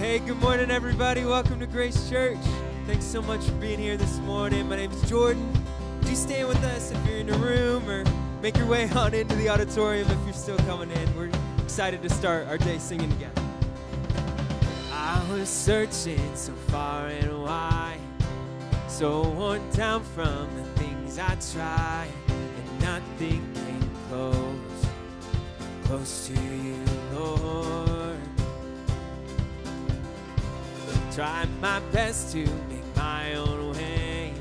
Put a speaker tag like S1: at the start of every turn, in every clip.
S1: Hey, good morning, everybody. Welcome to Grace Church. Thanks so much for being here this morning. My name is Jordan. Would you stand with us if you're in the room, or make your way on into the auditorium if you're still coming in? We're excited to start our day singing together. I was searching so far and wide, so worn down from the things I tried, and nothing came close to you, Lord. Tried my best to make my own way,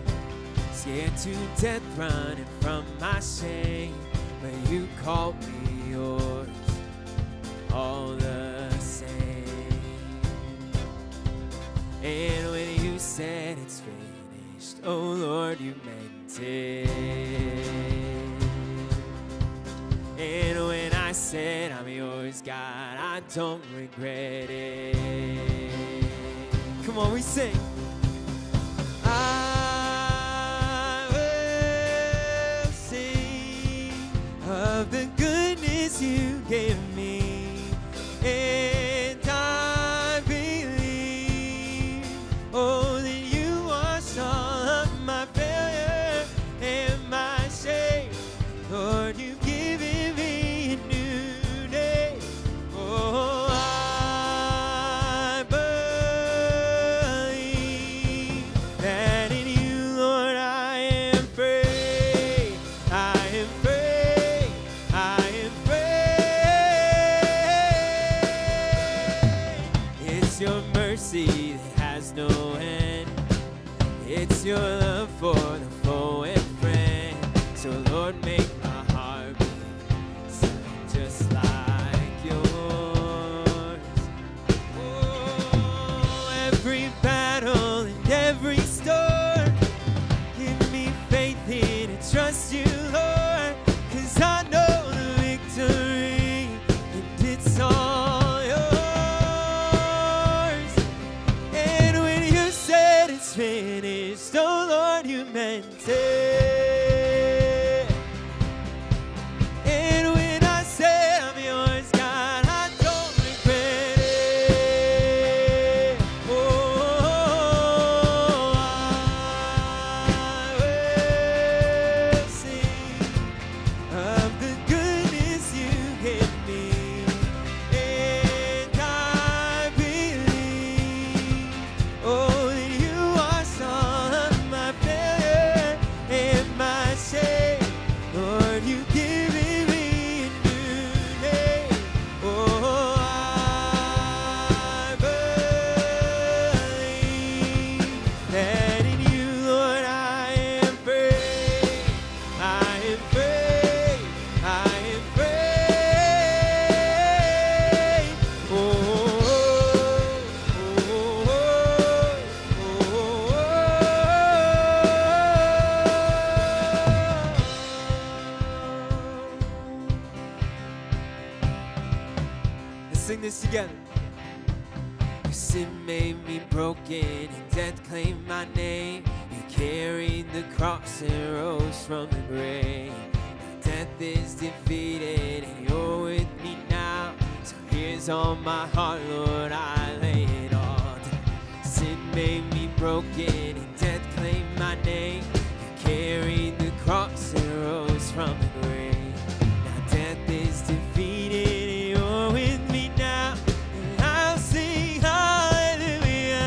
S1: scared to death running from my shame, but you called me yours all the same. And when you said it's finished, oh Lord, you meant it. And when I said I'm yours, God, I don't regret it. Come on, we sing. I will sing of the goodness you gave me, and I believe, oh, that you washed all of my failure and my shame. Lord, you've given me a new day. Oh, that has no end. It's your love for the foe and friend. So Lord, make my heart beat sound just like yours. Oh, every battle and every storm, give me faith in and trust you, Lord, 'cause I know the victory, and it's all finished. Oh Lord, you meant it. And when I said I'm yours, God, I don't regret it. Oh, I will sing of the goodness you gave me, and I believe, oh, Lord, you've given me a new day. Oh, I believe that in you, Lord, I am free. I am free. I am free. Oh, oh, oh, oh, sing this together. Your sin made me broken, and death claimed my name. You carried the cross and rose from the grave. Now death is defeated, and you're with me now. So here's all my heart, Lord, I lay it all down. Sin made me broken, and death claimed my name. You carried the cross and rose from the grave. Now death is defeated, and you're with me now, and I'll sing hallelujah.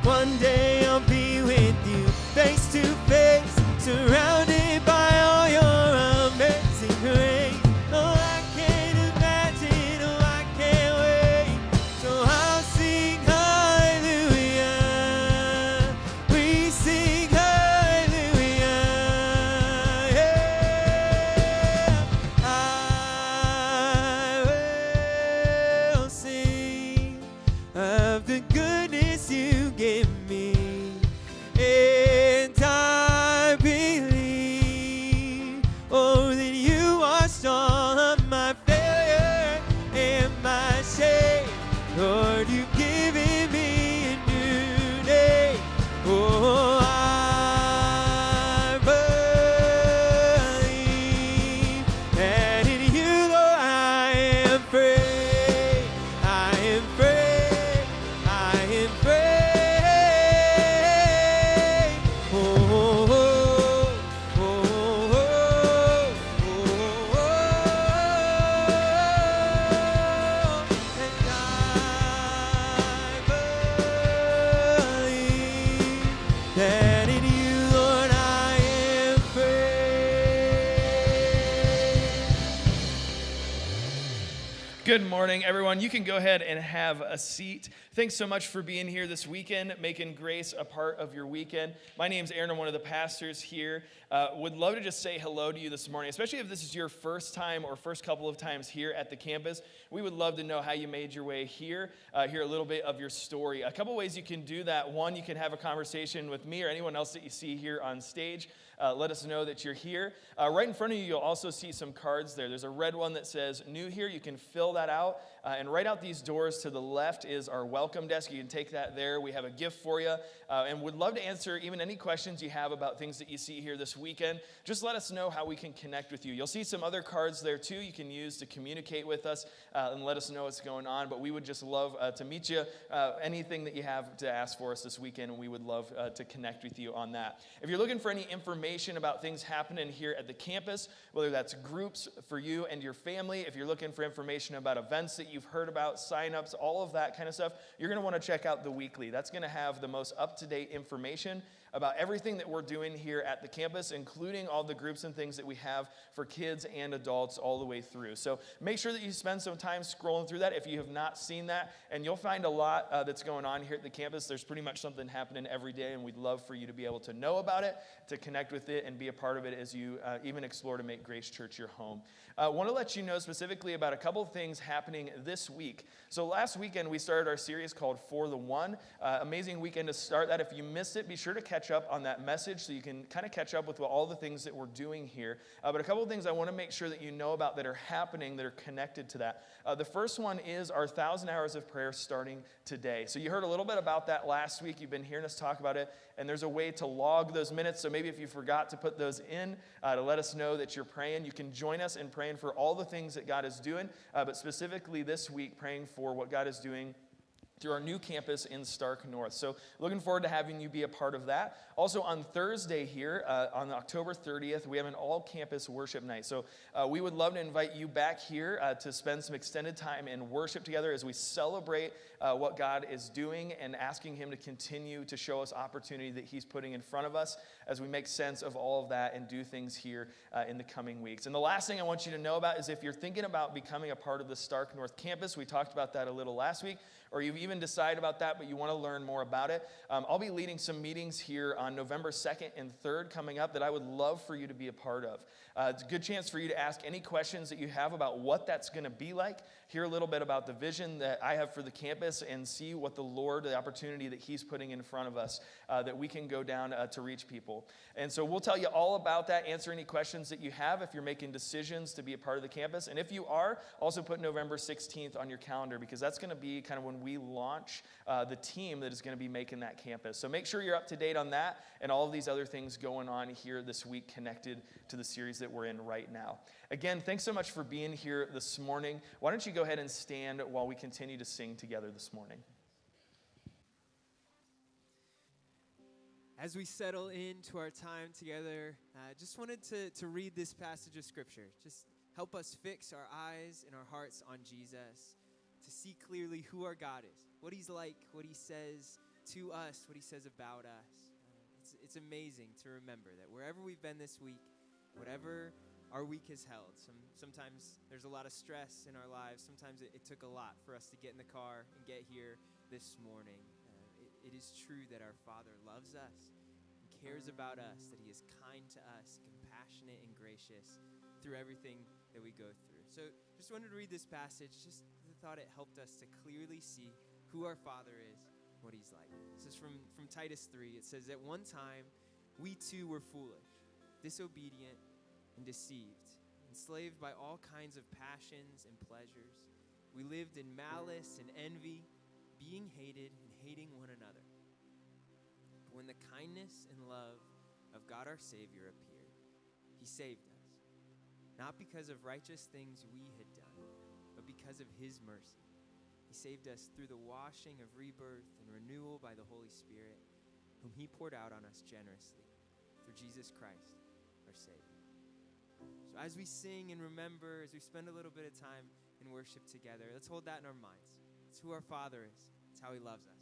S1: One day I'll be with you, face to face, surrounded by all your amazing grace. Oh, I can't imagine, oh, I can't wait, so I'll sing hallelujah.
S2: Good morning, everyone. You can go ahead and have a seat. Thanks so much for being here this weekend, making grace a part of your weekend. My name's Aaron. I'm one of the pastors here. Would love to just say hello to you this morning, especially if this is your first time or first couple of times here at the campus. We would love to know how you made your way here, hear a little bit of your story. A couple ways you can do that. One, you can have a conversation with me or anyone else that you see here on stage. Let us know that you're here. Right in front of you, you'll also see some cards there. There's a red one that says new here. You can fill that out. And right out these doors to the left is our welcome desk. You can take that there. We have a gift for you. And would love to answer even any questions you have about things that you see here this weekend. Just let us know how we can connect with you. You'll see some other cards there too you can use to communicate with us and let us know what's going on. But we would just love to meet you. Anything that you have to ask for us this weekend, and we would love to connect with you on that. If you're looking for any information about things happening here at the campus, whether that's groups for you and your family, if you're looking for information about events that you've heard about, signups, all of that kind of stuff, you're going to want to check out the weekly. That's going to have the most up-to-date information about everything that we're doing here at the campus, including all the groups and things that we have for kids and adults all the way through. So make sure that you spend some time scrolling through that if you have not seen that, and you'll find a lot that's going on here at the campus. There's pretty much something happening every day, and we'd love for you to be able to know about it, to connect with it, and be a part of it as you even explore to make Grace Church your home. I want to let you know specifically about a couple of things happening this week. So last weekend, we started our series called For the One. Amazing weekend to start that. If you missed it, be sure to catch up on that message so you can kind of catch up with all the things that we're doing here. But a couple of things I want to make sure that you know about that are happening that are connected to that. The first one is our 1,000 hours of prayer starting today. So you heard a little bit about that last week. You've been hearing us talk about it, and there's a way to log those minutes. So maybe if you forgot to put those in to let us know that you're praying, you can join us in praying for all the things that God is doing, but specifically this week praying for what God is doing through our new campus in Stark North. So looking forward to having you be a part of that. Also on Thursday here, on October 30th, we have an all-campus worship night. So we would love to invite you back here to spend some extended time in worship together as we celebrate what God is doing and asking Him to continue to show us opportunity that He's putting in front of us as we make sense of all of that and do things here in the coming weeks. And the last thing I want you to know about is if you're thinking about becoming a part of the Stark North campus, we talked about that a little last week, or you've even decided about that, but you want to learn more about it, I'll be leading some meetings here on November 2nd and 3rd coming up that I would love for you to be a part of. It's a good chance for you to ask any questions that you have about what that's going to be like, hear a little bit about the vision that I have for the campus, and see what the opportunity that He's putting in front of us, that we can go down to reach people. And so we'll tell you all about that, answer any questions that you have if you're making decisions to be a part of the campus. And if you are, also put November 16th on your calendar, because that's going to be kind of when we launch the team that is going to be making that campus. So make sure you're up to date on that and all of these other things going on here this week connected to the series that we're in right now. Again, thanks so much for being here this morning. Why don't you go ahead and stand while we continue to sing together this morning.
S1: As we settle into our time together, I just wanted to read this passage of Scripture. Just help us fix our eyes and our hearts on Jesus, to see clearly who our God is, what He's like, what He says to us, what He says about us. It's amazing to remember that wherever we've been this week, whatever our week has held, sometimes there's a lot of stress in our lives. Sometimes it took a lot for us to get in the car and get here this morning. It is true that our Father loves us and cares about us, that He is kind to us, compassionate and gracious through everything that we go through. So just wanted to read this passage. Just thought it helped us to clearly see who our Father is, what He's like. This is from Titus 3. It says, "At one time, we too were foolish, disobedient, and deceived, enslaved by all kinds of passions and pleasures. We lived in malice and envy, being hated and hating one another. But when the kindness and love of God our Savior appeared, He saved us, not because of righteous things we had done, but because of His mercy. He saved us through the washing of rebirth and renewal by the Holy Spirit, whom He poured out on us generously through Jesus Christ, our Savior." So as we sing and remember, as we spend a little bit of time in worship together, let's hold that in our minds. It's who our Father is. It's how He loves us.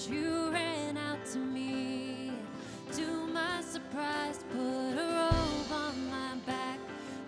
S3: you ran out to me. To my surprise, put a robe on my back,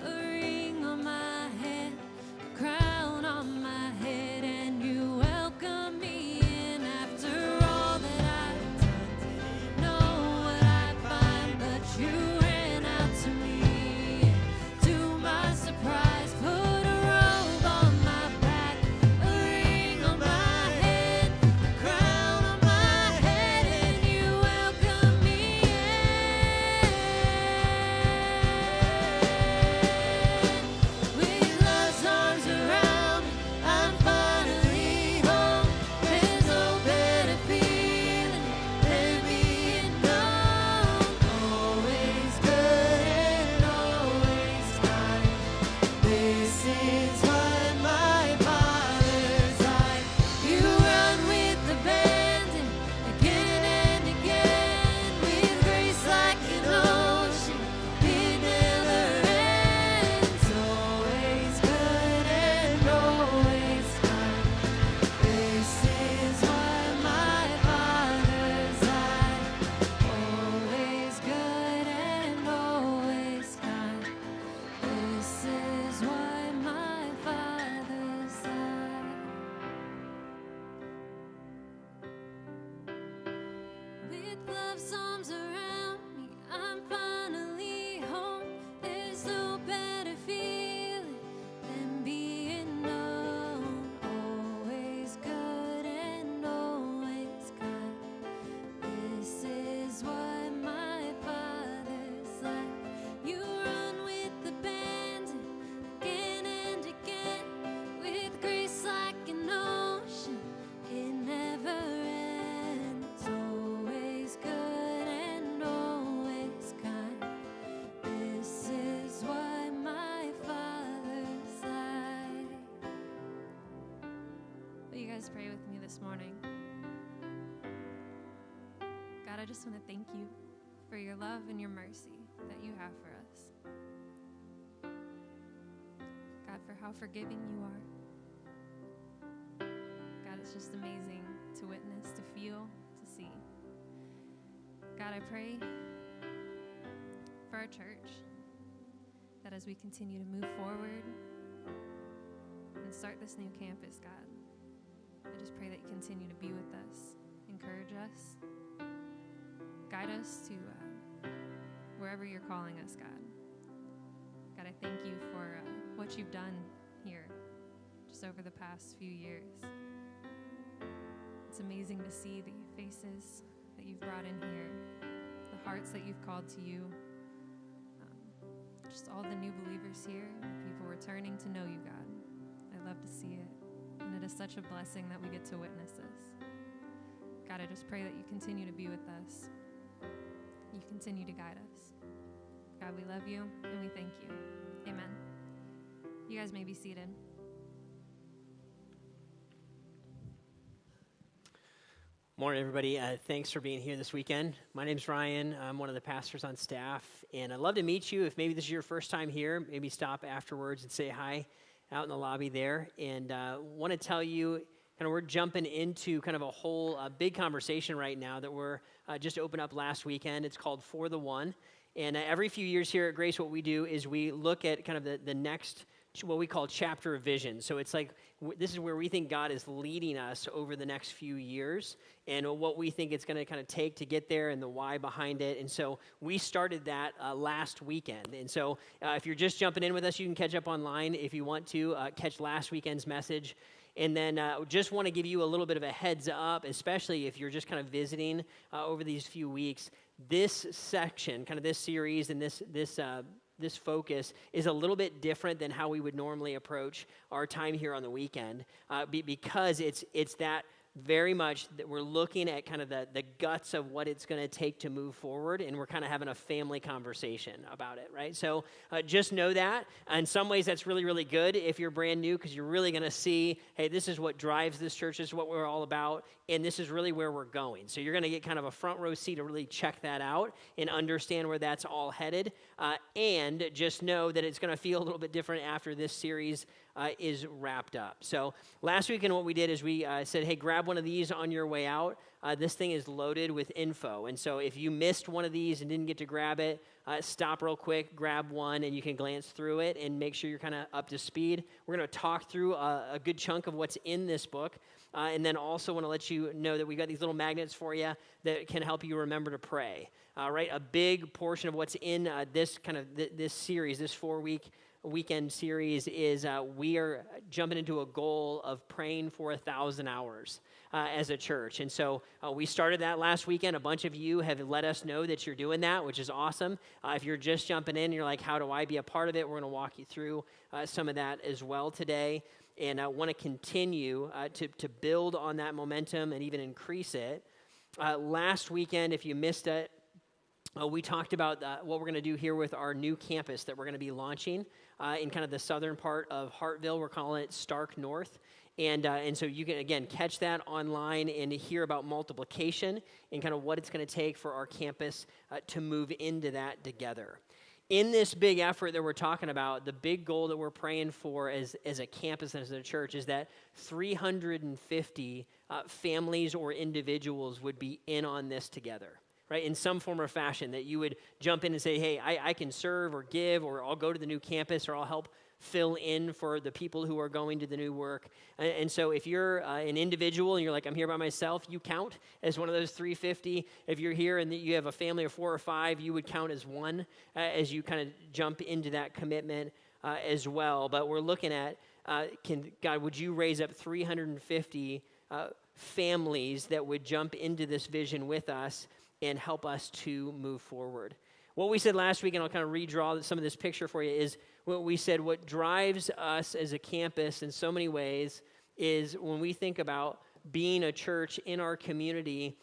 S3: a ring on my hand, a crown on my head, and you welcome me in. After all that I've done, didn't know what I'd find, but you ran out to me. To my surprise, put a robe on my back, a ring on my head, a crown on my head, and you welcome me in. With love's arms around me, I'm finally home. There's no better feeling than being known. Always good and always kind. This is what my Father's like. You run with the band and again and again, with grace like an ocean, it never ends. Always good and always kind. This is what my Father's like. Always good and always kind. This is what my Father's like. With love's arms around me, I'm finally home. There's no better feeling than being known. Always good and always kind. This is what my Father's like. You run with the band again and again, with grace like an ocean, it never ends. Always good and always kind. This is what my Father's like. Will you guys pray with me this morning? God, I just want to thank you for your love and your mercy that you have for us. God, for how forgiving you are. God, it's just amazing to witness, to feel, to see. God, I pray for our church, that as we continue to move forward and start this new campus, God, I just pray that you continue to be with us, encourage us, guide us to wherever you're calling us, God. God, I thank you for what you've done here just over the past few years. It's amazing to see the faces that you've brought in here, the hearts that you've called to you, just all the new believers here, people returning to know you, God. I love to see it, and it is such a blessing that we get to witness this. God, I just pray that you continue to be with us. You continue to guide us. God, we love you, and we thank you. Amen. You guys may be seated.
S4: Morning, everybody. Thanks for being here this weekend. My name's Ryan. I'm one of the pastors on staff, and I'd love to meet you. If maybe this is your first time here, maybe stop afterwards and say hi out in the lobby there. And want to tell you, we're jumping into kind of a whole big conversation right now that we're just opened up last weekend. It's called For the One. And every few years here at Grace, what we do is we look at kind of the next, what we call chapter of vision. So it's like, this is where we think God is leading us over the next few years and what we think it's going to kind of take to get there and the why behind it. And so we started that last weekend. And so if you're just jumping in with us, you can catch up online if you want to catch last weekend's message. And then just want to give you a little bit of a heads up, especially if you're just kind of visiting over these few weeks. This section, kind of this series and this focus is a little bit different than how we would normally approach our time here on the weekend because it's that very much that we're looking at kind of the guts of what it's going to take to move forward, and we're kind of having a family conversation about it, right? So just know that. In some ways, that's really, really good if you're brand new, because you're really going to see, hey, this is what drives this church, this is what we're all about, and this is really where we're going. So you're going to get kind of a front row seat to really check that out and understand where that's all headed, and just know that it's going to feel a little bit different after this series is wrapped up. So last weekend what we did is we said, hey, grab grab one of these on your way out. This thing is loaded with info. And so if you missed one of these and didn't get to grab it, stop real quick, grab one, and you can glance through it and make sure you're kind of up to speed. We're going to talk through a good chunk of what's in this book. And then also want to let you know that we got these little magnets for you that can help you remember to pray. Right, a big portion of what's in this series, this 4-weekend series, is we are jumping into a goal of praying for 1,000 hours as a church. And so we started that last weekend. A bunch of you have let us know that you're doing that, which is awesome. If you're just jumping in and you're like, how do I be a part of it? We're going to walk you through some of that as well today. And I want to continue to build on that momentum and even increase it. Last weekend, if you missed it, we talked about what we're going to do here with our new campus that we're going to be launching in kind of the southern part of Hartville. We're calling it Stark North. And so you can, again, catch that online and hear about multiplication and kind of what it's going to take for our campus to move into that together. In this big effort that we're talking about, the big goal that we're praying for as a campus and as a church is that 350 families or individuals would be in on this together. Right, in some form or fashion, that you would jump in and say, hey, I can serve or give, or I'll go to the new campus, or I'll help fill in for the people who are going to the new work. And so if you're an individual and you're like, I'm here by myself, you count as one of those 350. If you're here and you have a family of 4 or 5, you would count as one as you kind of jump into that commitment as well. But we're looking at, God, would you raise up 350 families that would jump into this vision with us and help us to move forward. What we said last week, and I'll kind of redraw some of this picture for you, is what we said what drives us as a campus in so many ways is when we think about being a church in our community,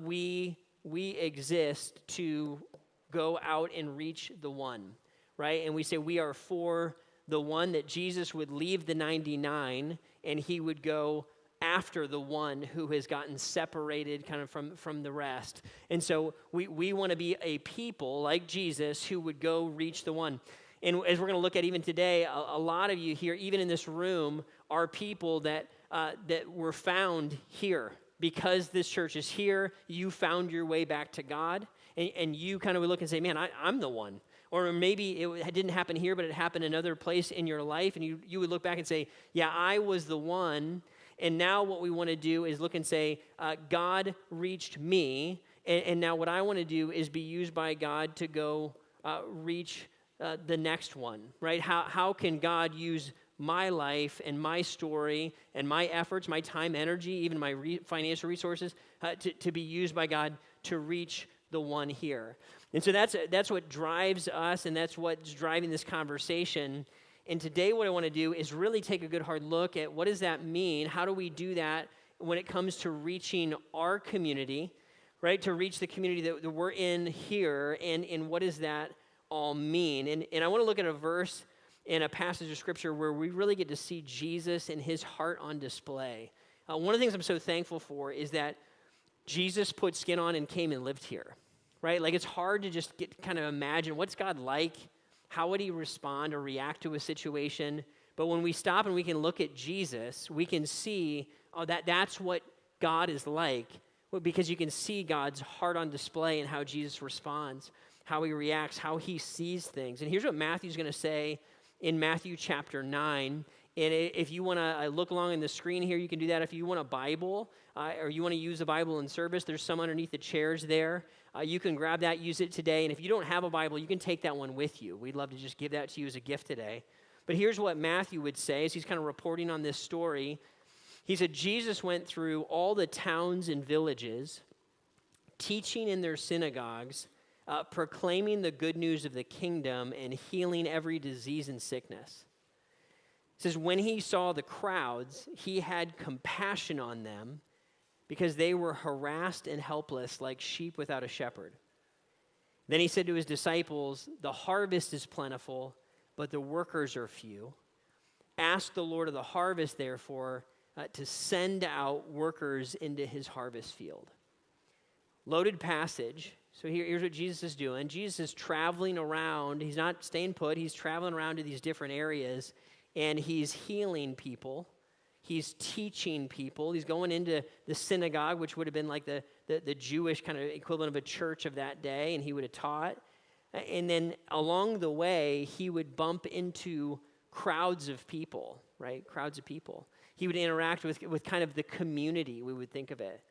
S4: we exist to go out and reach the one, right? And we say we are for the one, that Jesus would leave the 99 and he would go after the one who has gotten separated kind of from the rest. And so we want to be a people like Jesus who would go reach the one. And as we're going to look at even today, a lot of you here, even in this room, are people that were found here. Because this church is here, you found your way back to God, and you kind of would look and say, man, I'm the one. Or maybe it didn't happen here, but it happened another place in your life, and you would look back and say, yeah, I was the one. And now what we want to do is look and say, God reached me, and now what I want to do is be used by God to go reach the next one, right? How can God use my life and my story and my efforts, my time, energy, even my financial resources to be used by God to reach the one here? And so that's what drives us, and that's what's driving this conversation. And today what I want to do is really take a good hard look at what does that mean? How do we do that when it comes to reaching our community, right? To reach the community that we're in here, and what does that all mean? And I want to look at a verse in a passage of Scripture where we really get to see Jesus and his heart on display. One of the things I'm so thankful for is that Jesus put skin on and came and lived here, right? Like it's hard to just kind of imagine what's God like. How would he respond or react to a situation? But when we stop and we can look at Jesus, we can see that's what God is like, because you can see God's heart on display and how Jesus responds, how he reacts, how he sees things. And here's what Matthew's going to say in Matthew chapter 9. And if you want to look along in the screen here, you can do that. If you want a Bible or you want to use a Bible in service, there's some underneath the chairs there. You can grab that, use it today. And if you don't have a Bible, you can take that one with you. We'd love to just give that to you as a gift today. But here's what Matthew would say as he's kind of reporting on this story. He said, Jesus went through all the towns and villages, teaching in their synagogues, proclaiming the good news of the kingdom and healing every disease and sickness. It says, when he saw the crowds, he had compassion on them because they were harassed and helpless like sheep without a shepherd. Then he said to his disciples, the harvest is plentiful, but the workers are few. Ask the Lord of the harvest, therefore, to send out workers into his harvest field. Loaded passage. So here's what Jesus is doing. Jesus is traveling around. He's not staying put. He's traveling around to these different areas, and he's healing people. He's teaching people. He's going into the synagogue, which would have been like the Jewish kind of equivalent of a church of that day, and he would have taught. And then along the way, he would bump into crowds of people, right? Crowds of people. He would interact with kind of the community, we would think of it.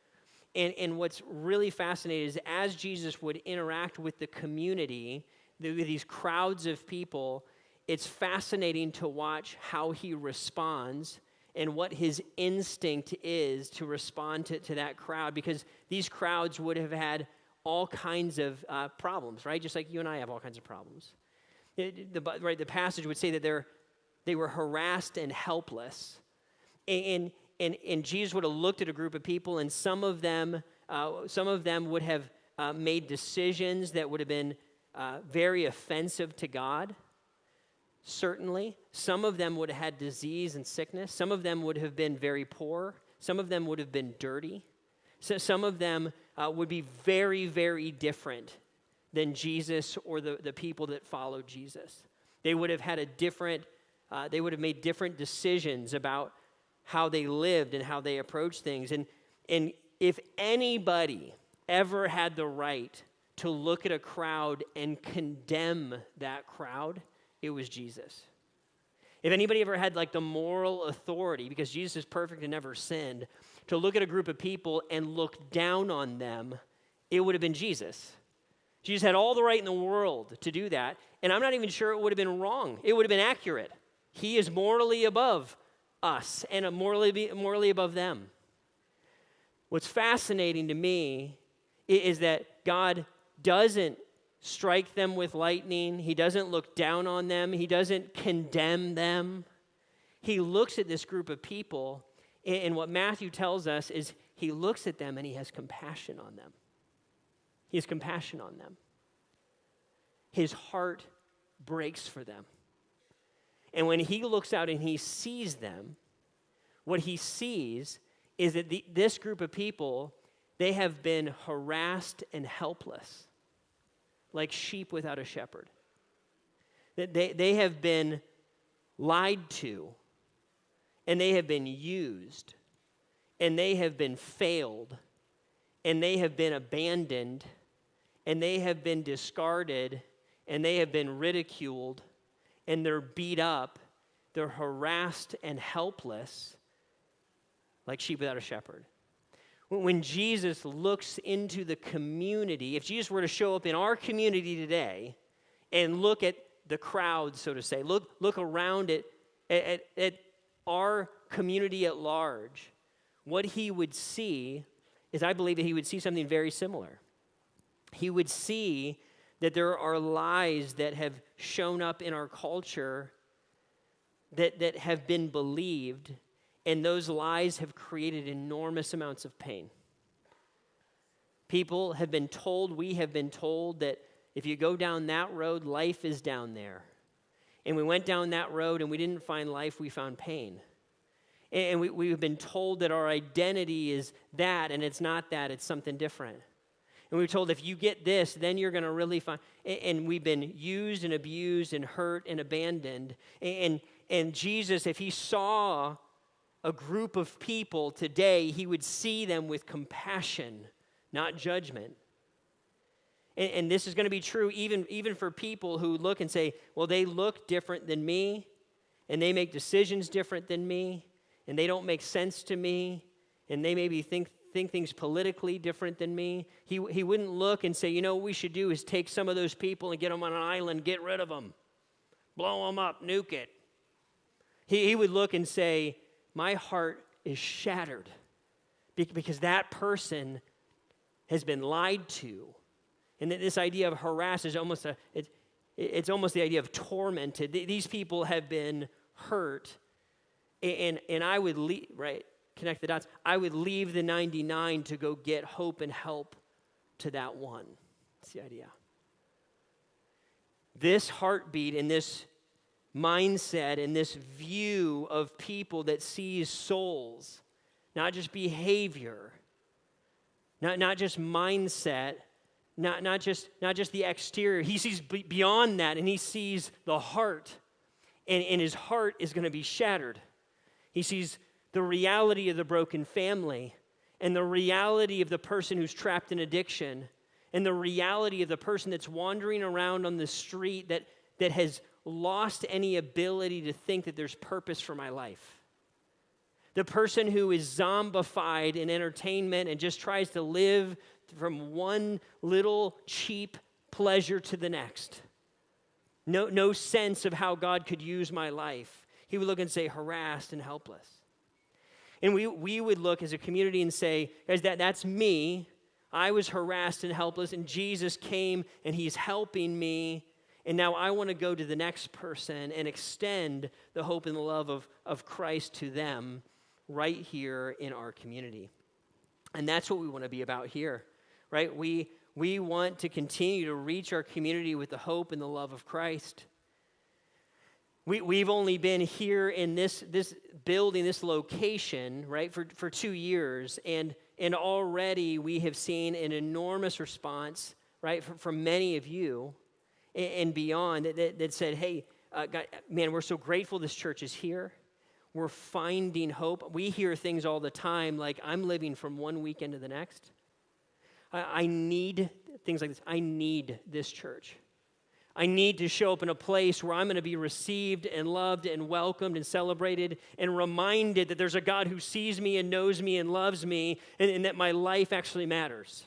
S4: And what's really fascinating is as Jesus would interact with the community, with these crowds of people, it's fascinating to watch how he responds and what his instinct is to respond to that crowd, because these crowds would have had all kinds of problems, right? Just like you and I have all kinds of problems. The passage would say that they were harassed and helpless. And Jesus would have looked at a group of people, and some of them would have made decisions that would have been very offensive to God, certainly. Some of them would have had disease and sickness. Some of them would have been very poor. Some of them would have been dirty. So some of them would be very, very different than Jesus or the people that followed Jesus. They would have had they would have made different decisions about how they lived and how they approached things. And if anybody ever had the right to look at a crowd and condemn that crowd, it was Jesus. If anybody ever had like the moral authority, because Jesus is perfect and never sinned, to look at a group of people and look down on them, it would have been Jesus. Jesus had all the right in the world to do that, and I'm not even sure it would have been wrong. It would have been accurate. He is morally above us and morally above them. What's fascinating to me is that God doesn't strike them with lightning. He doesn't look down on them. He doesn't condemn them. He looks at this group of people, and what Matthew tells us is he looks at them and he has compassion on them. He has compassion on them. His heart breaks for them. And when he looks out and he sees them, what he sees is that this group of people, they have been harassed and helpless, like sheep without a shepherd. That they have been lied to, and they have been used, and they have been failed, and they have been abandoned, and they have been discarded, and they have been ridiculed, and they're beat up, they're harassed and helpless, like sheep without a shepherd. When Jesus looks into the community, if Jesus were to show up in our community today and look at the crowd, so to say, look around at our community at large, what he would see is, I believe that he would see something very similar. He would see that there are lies that have shown up in our culture that have been believed, and those lies have created enormous amounts of pain. People have been told, we have been told, that if you go down that road, life is down there. And we went down that road and we didn't find life, we found pain. And we've been told that our identity is that, and it's not that, it's something different. And we were told if you get this, then you're going to really find, and we've been used and abused and hurt and abandoned. And Jesus, if he saw a group of people today, he would see them with compassion, not judgment. And this is going to be true even for people who look and say, well, they look different than me, and they make decisions different than me, and they don't make sense to me, and they maybe think things politically different than me. He wouldn't look and say, you know, what we should do is take some of those people and get them on an island, get rid of them, blow them up, nuke it. He would look and say, my heart is shattered because that person has been lied to. And this idea of harass is almost it's almost the idea of tormented. These people have been hurt, and I would leave, right, connect the dots. I would leave the 99 to go get hope and help to that one. That's the idea. This heartbeat and this mindset and this view of people that sees souls, not just behavior, not just mindset, not just the exterior. He sees beyond that, and he sees the heart, and his heart is going to be shattered. He sees the reality of the broken family, and the reality of the person who's trapped in addiction, and the reality of the person that's wandering around on the street that has lost any ability to think that there's purpose for my life. The person who is zombified in entertainment and just tries to live from one little cheap pleasure to the next. No sense of how God could use my life. He would look and say, harassed and helpless. And we would look as a community and say, guys, that's me. I was harassed and helpless, and Jesus came, and he's helping me. And now I want to go to the next person and extend the hope and the love of Christ to them right here in our community. And that's what we want to be about here, right? We want to continue to reach our community with the hope and the love of Christ. We've only been here in this building, this location, right, for 2 years, and already we have seen an enormous response, right, from many of you and beyond that said, hey, God, man, we're so grateful this church is here. We're finding hope. We hear things all the time like, I'm living from one weekend to the next. I need things like this. I need this church. I need to show up in a place where I'm going to be received and loved and welcomed and celebrated and reminded that there's a God who sees me and knows me and loves me and that my life actually matters.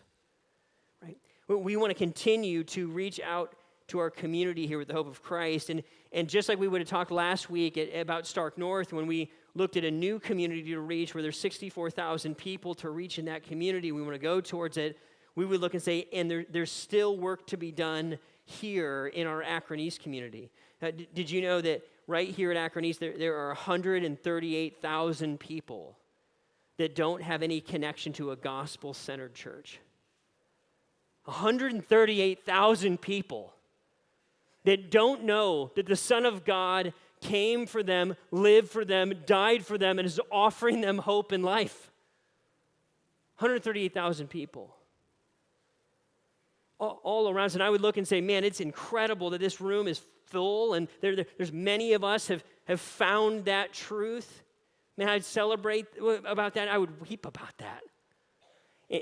S4: Right? We want to continue to reach out to our community here with the hope of Christ. And just like we would have talked last week about Stark North, when we looked at a new community to reach where there's 64,000 people to reach in that community, we want to go towards it. We would look and say, and there's still work to be done here in our Akron East community. Did you know that right here at Akron East, there are 138,000 people that don't have any connection to a gospel-centered church? 138,000 people that don't know that the Son of God came for them, lived for them, died for them, and is offering them hope and life. 138,000 people. All around us. And I would look and say, man, it's incredible that this room is full, and there's many of us have found that truth. Man, I'd celebrate about that. I would weep about that.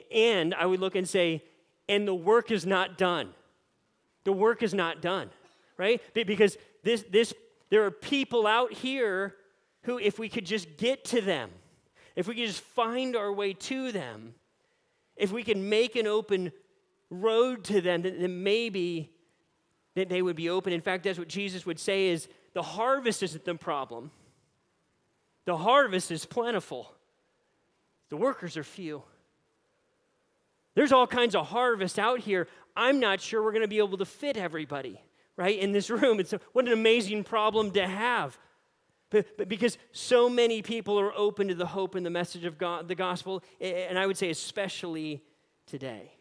S4: And I would look and say, and the work is not done. The work is not done, right? Because there are people out here who, if we could just get to them, if we could just find our way to them, if we can make an open road to them, then maybe that they would be open. In fact, that's what Jesus would say is the harvest isn't the problem. The harvest is plentiful. The workers are few. There's all kinds of harvest out here. I'm not sure we're going to be able to fit everybody, right, in this room. What an amazing problem to have. But because so many people are open to the hope and the message of God, the gospel, and I would say especially today.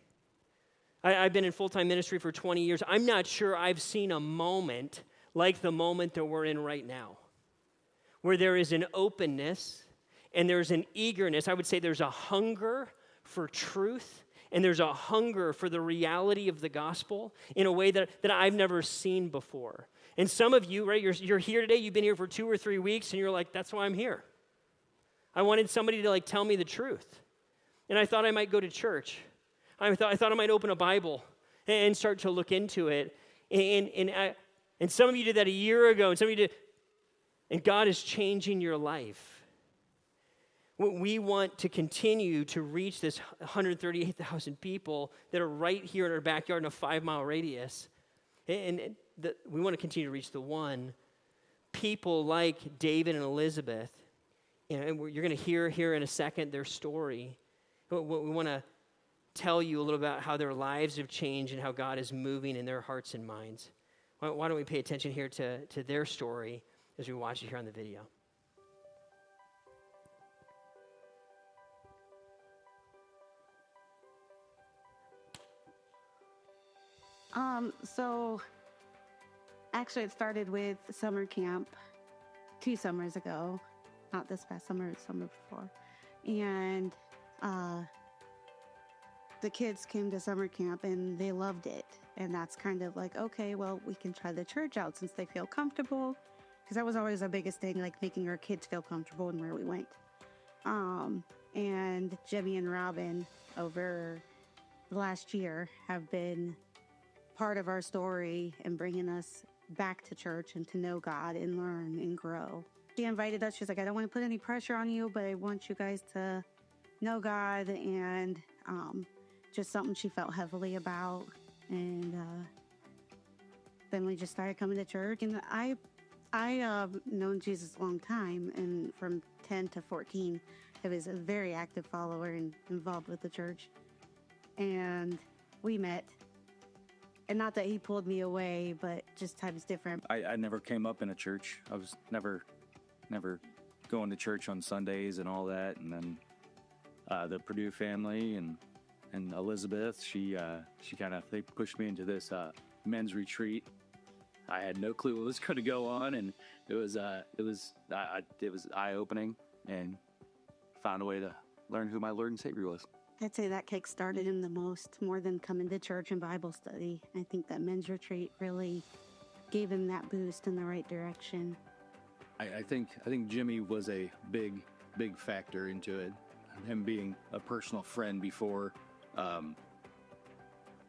S4: I've been in full-time ministry for 20 years. I'm not sure I've seen a moment like the moment that we're in right now, where there is an openness and there's an eagerness. I would say there's a hunger for truth and there's a hunger for the reality of the gospel in a way that I've never seen before. And some of you, right, you're here today, you've been here for 2 or 3 weeks, and you're like, that's why I'm here. I wanted somebody to tell me the truth. And I thought I might go to church. I thought I might open a Bible and start to look into it. And some of you did that a year ago, and some of you did, and God is changing your life. We want to continue to reach this 138,000 people that are right here in our backyard in a 5-mile radius. And we want to continue to reach the one. People like David and Elizabeth, and you're going to hear here in a second their story. We want to tell you a little about how their lives have changed and how God is moving in their hearts and minds. Why don't we pay attention here to their story as we watch it here on the video.
S5: So actually it started with summer camp 2 summers ago, not this past summer, the summer before. And the kids came to summer camp and they loved it. And that's kind of like, okay, well, we can try the church out since they feel comfortable. Because that was always our biggest thing, like making our kids feel comfortable in where we went. And Jimmy and Robin over the last year have been part of our story and bringing us back to church and to know God and learn and grow. She invited us. She's like, I don't want to put any pressure on you, but I want you guys to know God, and just something she felt heavily about. And then we just started coming to church. And I known Jesus a long time, and from 10 to 14, I was a very active follower and involved with the church. And we met. And not that he pulled me away, but just times different.
S6: I never came up in a church. I was never going to church on Sundays and all that. And then the Purdue family and Elizabeth, she kind of, they pushed me into this men's retreat. I had no clue what was going to go on, and it was eye-opening, and found a way to learn who my Lord and Savior was.
S5: I'd say that kick-started him the most, more than coming to church and Bible study. I think that men's retreat really gave him that boost in the right direction.
S6: I think Jimmy was a big factor into it. Him being a personal friend before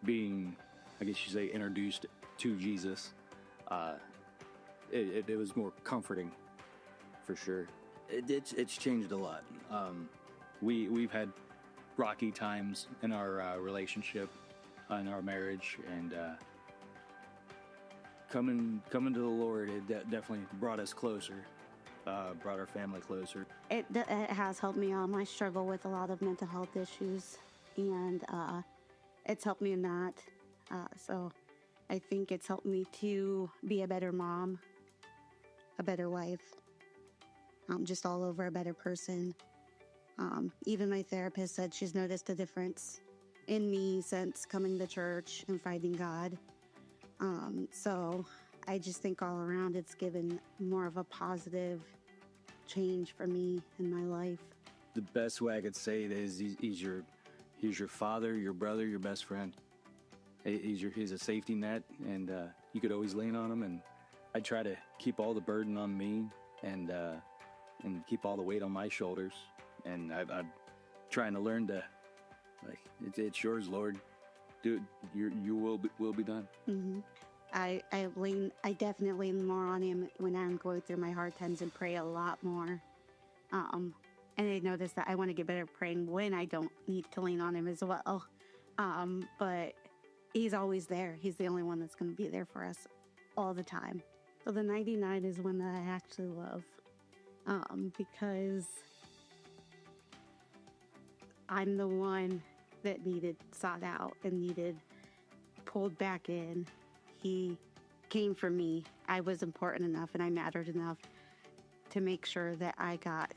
S6: being, I guess you say, introduced to Jesus. It was more comforting, for sure. It's changed a lot. We've had rocky times in our relationship, in our marriage, and coming to the Lord, it definitely brought us closer, brought our family closer.
S5: It has helped me on my struggle with a lot of mental health issues, and it's helped me in that. So I think it's helped me to be a better mom, a better wife, just all over a better person. Even my therapist said she's noticed a difference in me since coming to church and finding God. So I just think all around it's given more of a positive change for me in my life.
S6: The best way I could say it is he's your father, your brother, your best friend. He's a safety net, and you could always lean on him. And I try to keep all the burden on me and keep all the weight on my shoulders. And I'm trying to learn to, like, it's yours, Lord. Do you will be done.
S5: Mm-hmm. I definitely lean more on him when I'm going through my hard times and pray a lot more. And I noticed that I want to get better at praying when I don't need to lean on him as well. But he's always there. He's the only one that's going to be there for us all the time. So the 99 is one that I actually love, because I'm the one that needed sought out and needed pulled back in. He came for me. I was important enough and I mattered enough to make sure that I got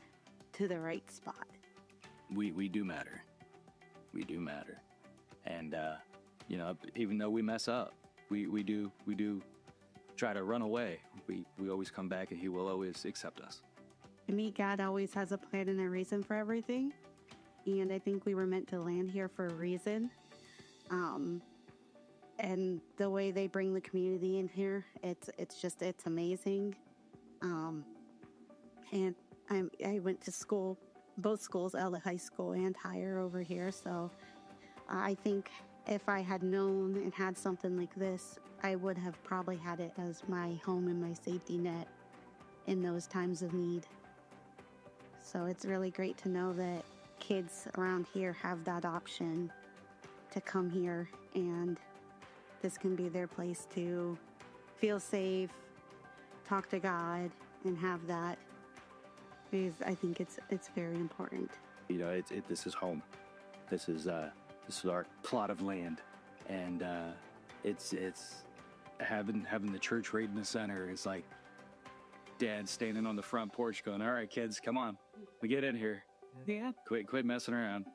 S5: to the right spot.
S6: We do matter. We do matter. And, even though we mess up, we do try to run away. We always come back, and he will always accept us.
S5: To me, God always has a plan and a reason for everything. And I think we were meant to land here for a reason. And the way they bring the community in here, it's amazing. And I went to school, both schools, High School and higher over here. So I think if I had known and had something like this, I would have probably had it as my home and my safety net in those times of need. So it's really great to know that kids around here have that option to come here, and this can be their place to feel safe, talk to God, and have that. Because I think it's very important.
S6: This is home. This is our plot of land, and it's having the church right in the center. It's like Dad standing on the front porch, going, "All right, kids, come on, we get in here.
S4: Yeah.
S6: Quit messing around."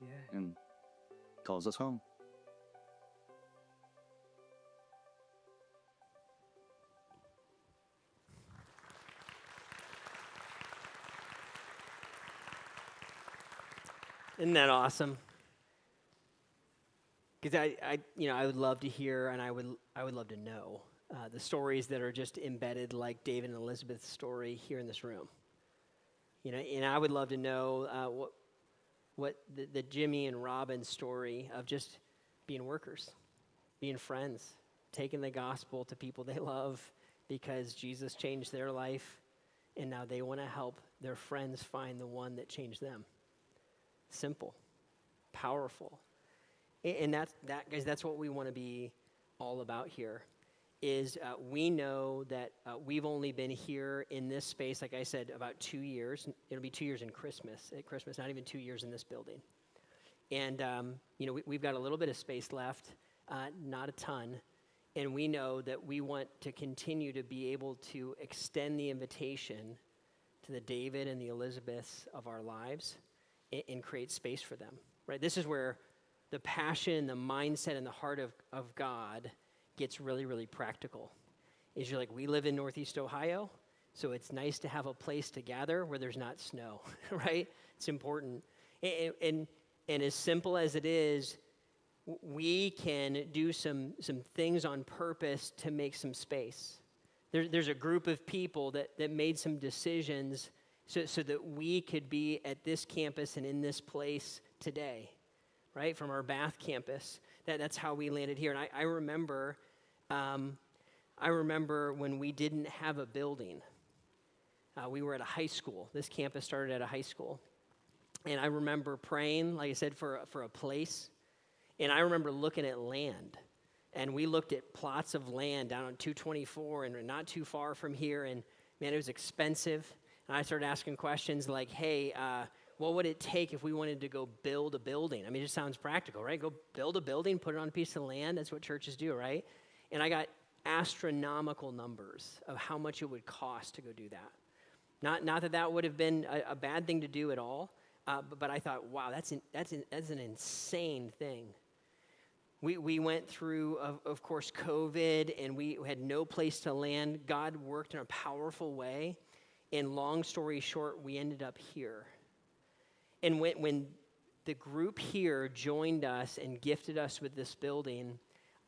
S4: Yeah.
S6: And calls us home.
S4: Isn't that awesome? Because I would love to hear, and I would love to know the stories that are just embedded, like David and Elizabeth's story here in this room. And I would love to know what the Jimmy and Robin story of just being workers, being friends, taking the gospel to people they love because Jesus changed their life, and now they want to help their friends find the one that changed them. Simple, powerful. And guys, that's what we want to be all about here, is we know that we've only been here in this space, like I said, about 2 years. It'll be 2 years at Christmas, not even 2 years in this building. And, we've got a little bit of space left, not a ton. And we know that we want to continue to be able to extend the invitation to the David and the Elizabeths of our lives and create space for them, right? This is where the passion, the mindset, and the heart of God gets really, really practical. Is you're like, we live in Northeast Ohio, so it's nice to have a place to gather where there's not snow, right? It's important. And as simple as it is, we can do some things on purpose to make some space. There's a group of people that made some decisions so that we could be at this campus and in this place today, right? From our Bath campus. That's how we landed here. And I remember when we didn't have a building. We were at a high school. This campus started at a high school. And I remember praying, like I said, for a place. And I remember looking at land. And we looked at plots of land down on 224 and not too far from here. And, man, it was expensive. And I started asking questions like, hey, what would it take if we wanted to go build a building? I mean, it just sounds practical, right? Go build a building, put it on a piece of land. That's what churches do, right? And I got astronomical numbers of how much it would cost to go do that. Not that would have been a bad thing to do at all, but I thought, wow, that's an insane thing. We went through, of course, COVID, and we had no place to land. God worked in a powerful way, and long story short, we ended up here. And when the group here joined us and gifted us with this building,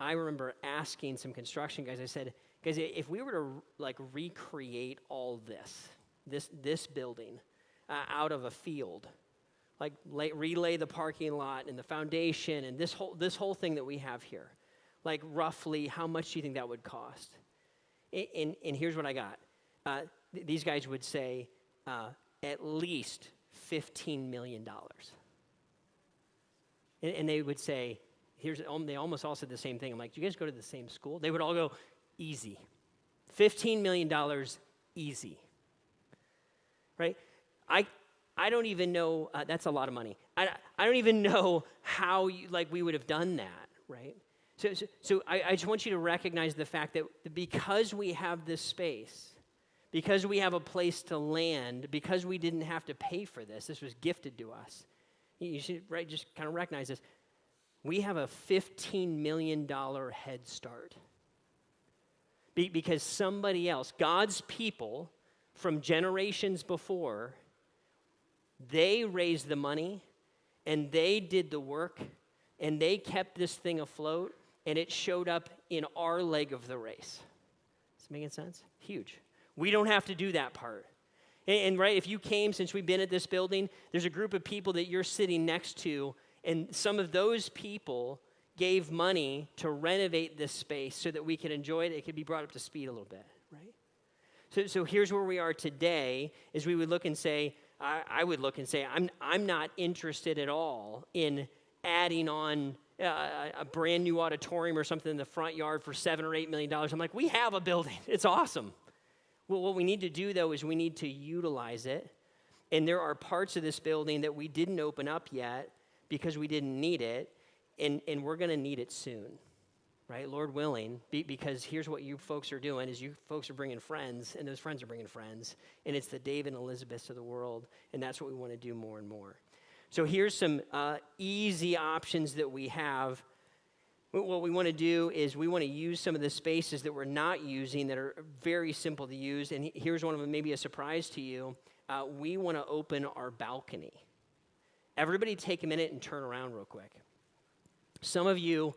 S4: I remember asking some construction guys, I said, guys, if we were to recreate all this building out of a field, relay the parking lot and the foundation and this whole thing that we have here, roughly how much do you think that would cost? And here's what I got. These guys would say at least $15 million. And they would say, they almost all said the same thing. I'm like, do you guys go to the same school? They would all go, easy. $15 million, easy. Right? I don't even know, that's a lot of money. I don't even know how we would have done that, right? So I just want you to recognize the fact that because we have this space, because we have a place to land, because we didn't have to pay for this was gifted to us. You should just kind of recognize this. We have a $15 million head start. Because somebody else, God's people from generations before, they raised the money, and they did the work, and they kept this thing afloat, and it showed up in our leg of the race. Is it making sense? Huge. We don't have to do that part. And right, if you came since we've been at this building, there's a group of people that you're sitting next to, and some of those people gave money to renovate this space so that we could enjoy it. It could be brought up to speed a little bit, right? So here's where we are today, is we would look and say, I would look and say, I'm not interested at all in adding on a brand new auditorium or something in the front yard for $7 or $8 million. I'm like, we have a building. It's awesome. Well, what we need to do, though, is we need to utilize it. And there are parts of this building that we didn't open up yet because we didn't need it, and we're going to need it soon, right? Lord willing, because here's what you folks are doing, is you folks are bringing friends, and those friends are bringing friends, and it's the David and Elizabeths of the world, and that's what we want to do more and more. So here's some easy options that we have. What we want to do is we want to use some of the spaces that we're not using that are very simple to use, and here's one of them, maybe a surprise to you. We want to open our balcony. Everybody take a minute and turn around real quick. Some of you,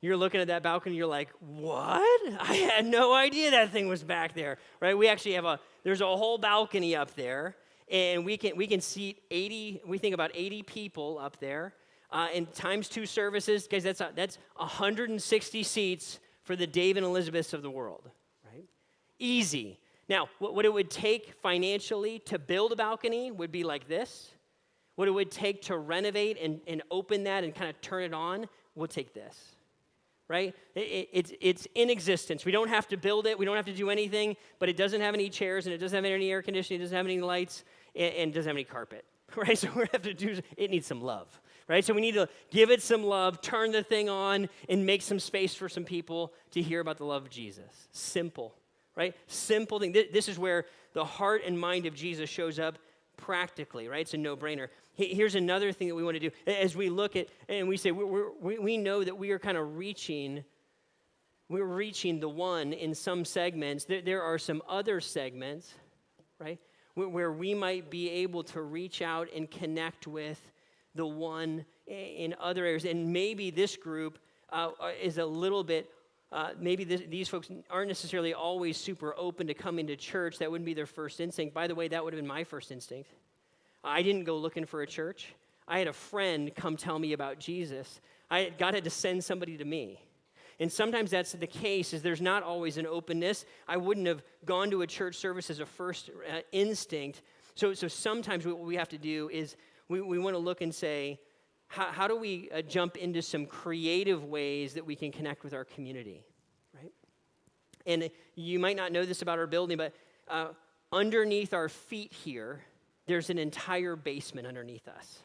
S4: you're looking at that balcony, you're like, what? I had no idea that thing was back there, right? We actually have there's a whole balcony up there, And we can seat 80, we think about 80 people up there. And times 2 services, guys, that's 160 seats for the Dave and Elizabeths of the world, right? Easy. Now, what it would take financially to build a balcony would be like this. What it would take to renovate and open that and kind of turn it on will take this, right? It's in existence. We don't have to build it. We don't have to do anything, but it doesn't have any chairs, and it doesn't have any air conditioning. It doesn't have any lights, and it doesn't have any carpet, right? So we have to do, it needs some love, right? So we need to give it some love, turn the thing on, and make some space for some people to hear about the love of Jesus. Simple, right? Simple thing. This is where the heart and mind of Jesus shows up practically, right? It's a no-brainer. Here's another thing that we want to do. As we look at, and we say, we know that we are kind of reaching the one in some segments. There are some other segments, right, where we might be able to reach out and connect with the one in other areas. And maybe this group is a little bit, maybe these folks aren't necessarily always super open to coming to church. That wouldn't be their first instinct. By the way, that would have been my first instinct. I didn't go looking for a church. I had a friend come tell me about Jesus. God had to send somebody to me. And sometimes that's the case, is there's not always an openness. I wouldn't have gone to a church service as a first instinct. So sometimes what we have to do is we want to look and say, how do we jump into some creative ways that we can connect with our community, right? And you might not know this about our building, but underneath our feet here, there's an entire basement underneath us,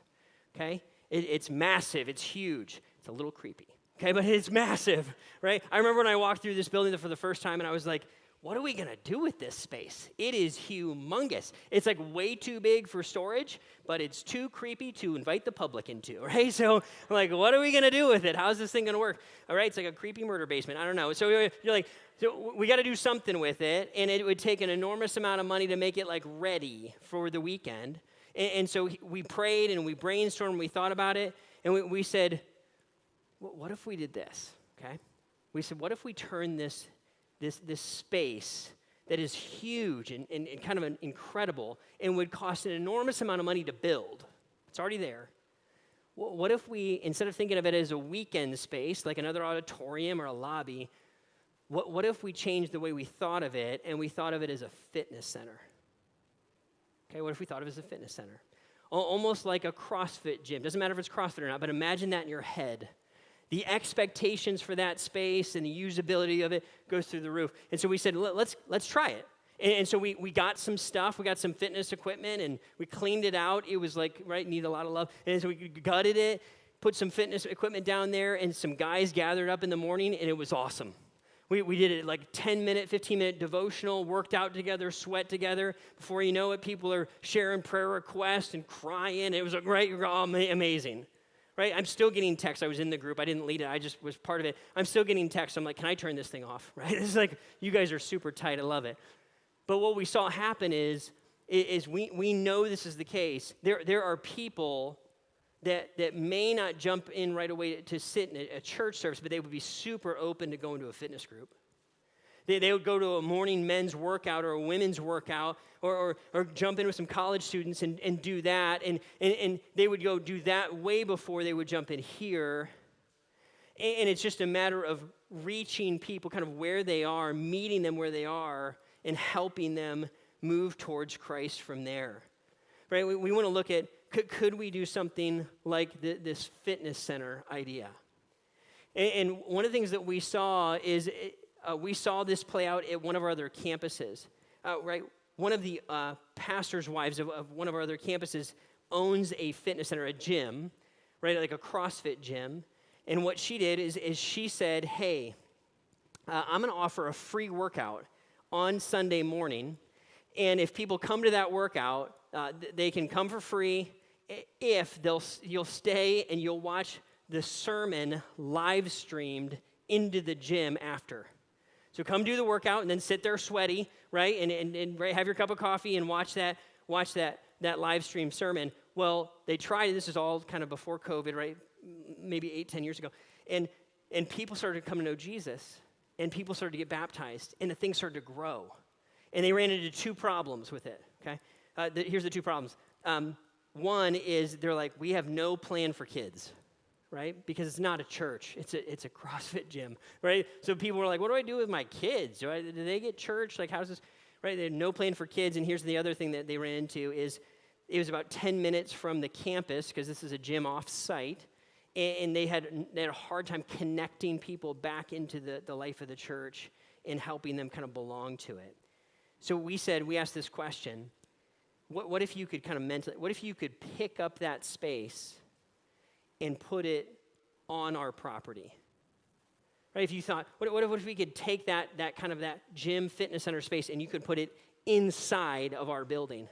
S4: okay? It's massive. It's huge. It's a little creepy, okay? But it's massive, right? I remember when I walked through this building for the first time, and I was like, what are we going to do with this space? It is humongous. It's like way too big for storage, but it's too creepy to invite the public into, right? So I'm like, what are we going to do with it? How's this thing going to work? All right, it's like a creepy murder basement. I don't know. So you're like, so we got to do something with it, and it would take an enormous amount of money to make it like ready for the weekend. And so we prayed and we brainstormed, and we thought about it, and we said, what if we did this, okay? We said, what if we turn this space that is huge and kind of incredible and would cost an enormous amount of money to build? It's already there. What if we, instead of thinking of it as a weekend space, like another auditorium or a lobby, what if we changed the way we thought of it, and we thought of it as a fitness center? Okay, what if we thought of it as a fitness center? Almost like a CrossFit gym. Doesn't matter if it's CrossFit or not, but imagine that in your head. The expectations for that space and the usability of it goes through the roof. And so we said, let's try it. And so we got some stuff. We got some fitness equipment, and we cleaned it out. It was like, right, need a lot of love. And so we gutted it, put some fitness equipment down there, and some guys gathered up in the morning, and it was awesome. We did it like 10-minute, 15-minute devotional, worked out together, sweat together. Before you know it, people are sharing prayer requests and crying. It was a great, amazing. Right? I'm still getting texts. I was in the group. I didn't lead it. I just was part of it. I'm still getting texts. I'm like, can I turn this thing off? Right? It's like, you guys are super tight. I love it. But what we saw happen is we know this is the case. There are people that may not jump in right away to sit in a church service, but they would be super open to going to a fitness group. They would go to a morning men's workout or a women's workout or jump in with some college students and do that. And they would go do that way before they would jump in here. And it's just a matter of reaching people kind of where they are, meeting them where they are, and helping them move towards Christ from there. Right? We want to look at, could we do something like this fitness center idea? And one of the things that we saw is we saw this play out at one of our other campuses. Right? One of the pastors' wives of one of our other campuses owns a fitness center, a gym, right? Like a CrossFit gym. And what she did is she said, hey, I'm going to offer a free workout on Sunday morning. And if people come to that workout, they can come for free if you'll stay and you'll watch the sermon live streamed into the gym after. So come do the workout and then sit there sweaty, right? And have your cup of coffee and watch that live stream sermon. Well, they tried, this is all kind of before COVID, right? Maybe 8-10 years ago. And people started to come to know Jesus, and people started to get baptized, and the thing started to grow. And they ran into two problems with it, okay? Here's the two problems. One is they're like, we have no plan for kids, right? Because it's not a church. It's a CrossFit gym, right? So people were like, what do I do with my kids? Do they get church? Like, how's this? Right? They had no plan for kids. And here's the other thing that they ran into is it was about 10 minutes from the campus, because this is a gym off-site, and they had a hard time connecting people back into the life of the church and helping them kind of belong to it. So we asked this question, what if you could kind of what if you could pick up that space and put it on our property? Right? If you thought, what if we could take that gym fitness center space and you could put it inside of our building?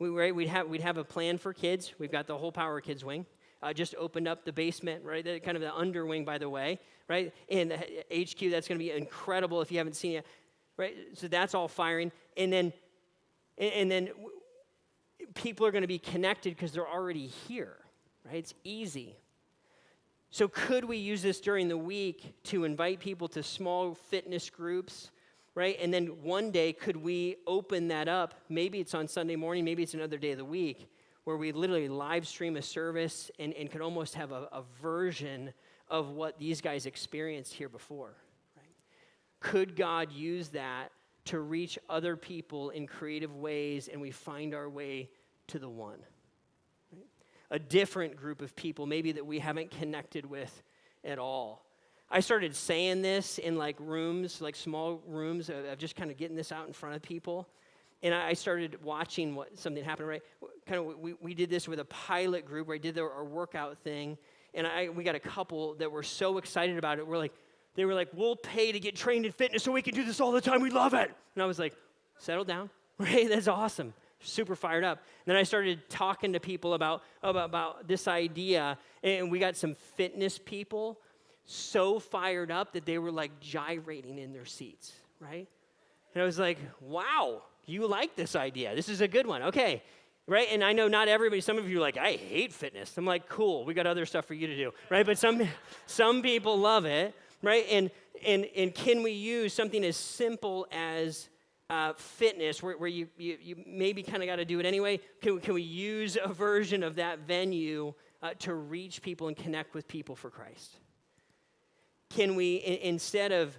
S4: We'd have a plan for kids. We've got the whole Power Kids wing. Just opened up the basement, right? Kind of the under wing, by the way, right? And the HQ, that's going to be incredible if you haven't seen it, right? So that's all firing. And then people are going to be connected because they're already here, right? It's easy. So could we use this during the week to invite people to small fitness groups, right? And then one day, could we open that up? Maybe it's on Sunday morning, maybe it's another day of the week, where we literally live stream a service and could almost have a version of what these guys experienced here before, right? Could God use that to reach other people in creative ways, and we find our way to the one? Right? A different group of people, maybe that we haven't connected with at all. I started saying this in like rooms, like small rooms, of just kind of getting this out in front of people. And I started watching something happen, right? We did this with a pilot group where I did our workout thing. And we got a couple that were so excited about it. They were like, we'll pay to get trained in fitness so we can do this all the time. We love it. And I was like, settle down, right? That's awesome. Super fired up. And then I started talking to people about this idea. And we got some fitness people so fired up that they were like gyrating in their seats, right? And I was like, wow, you like this idea. This is a good one. Okay, right? And I know not everybody, some of you are like, I hate fitness. I'm like, cool, we got other stuff for you to do, right? But some people love it, right? And can we use something as simple as fitness, where you maybe kind of got to do it anyway? Can we use a version of that venue to reach people and connect with people for Christ? Can we, instead of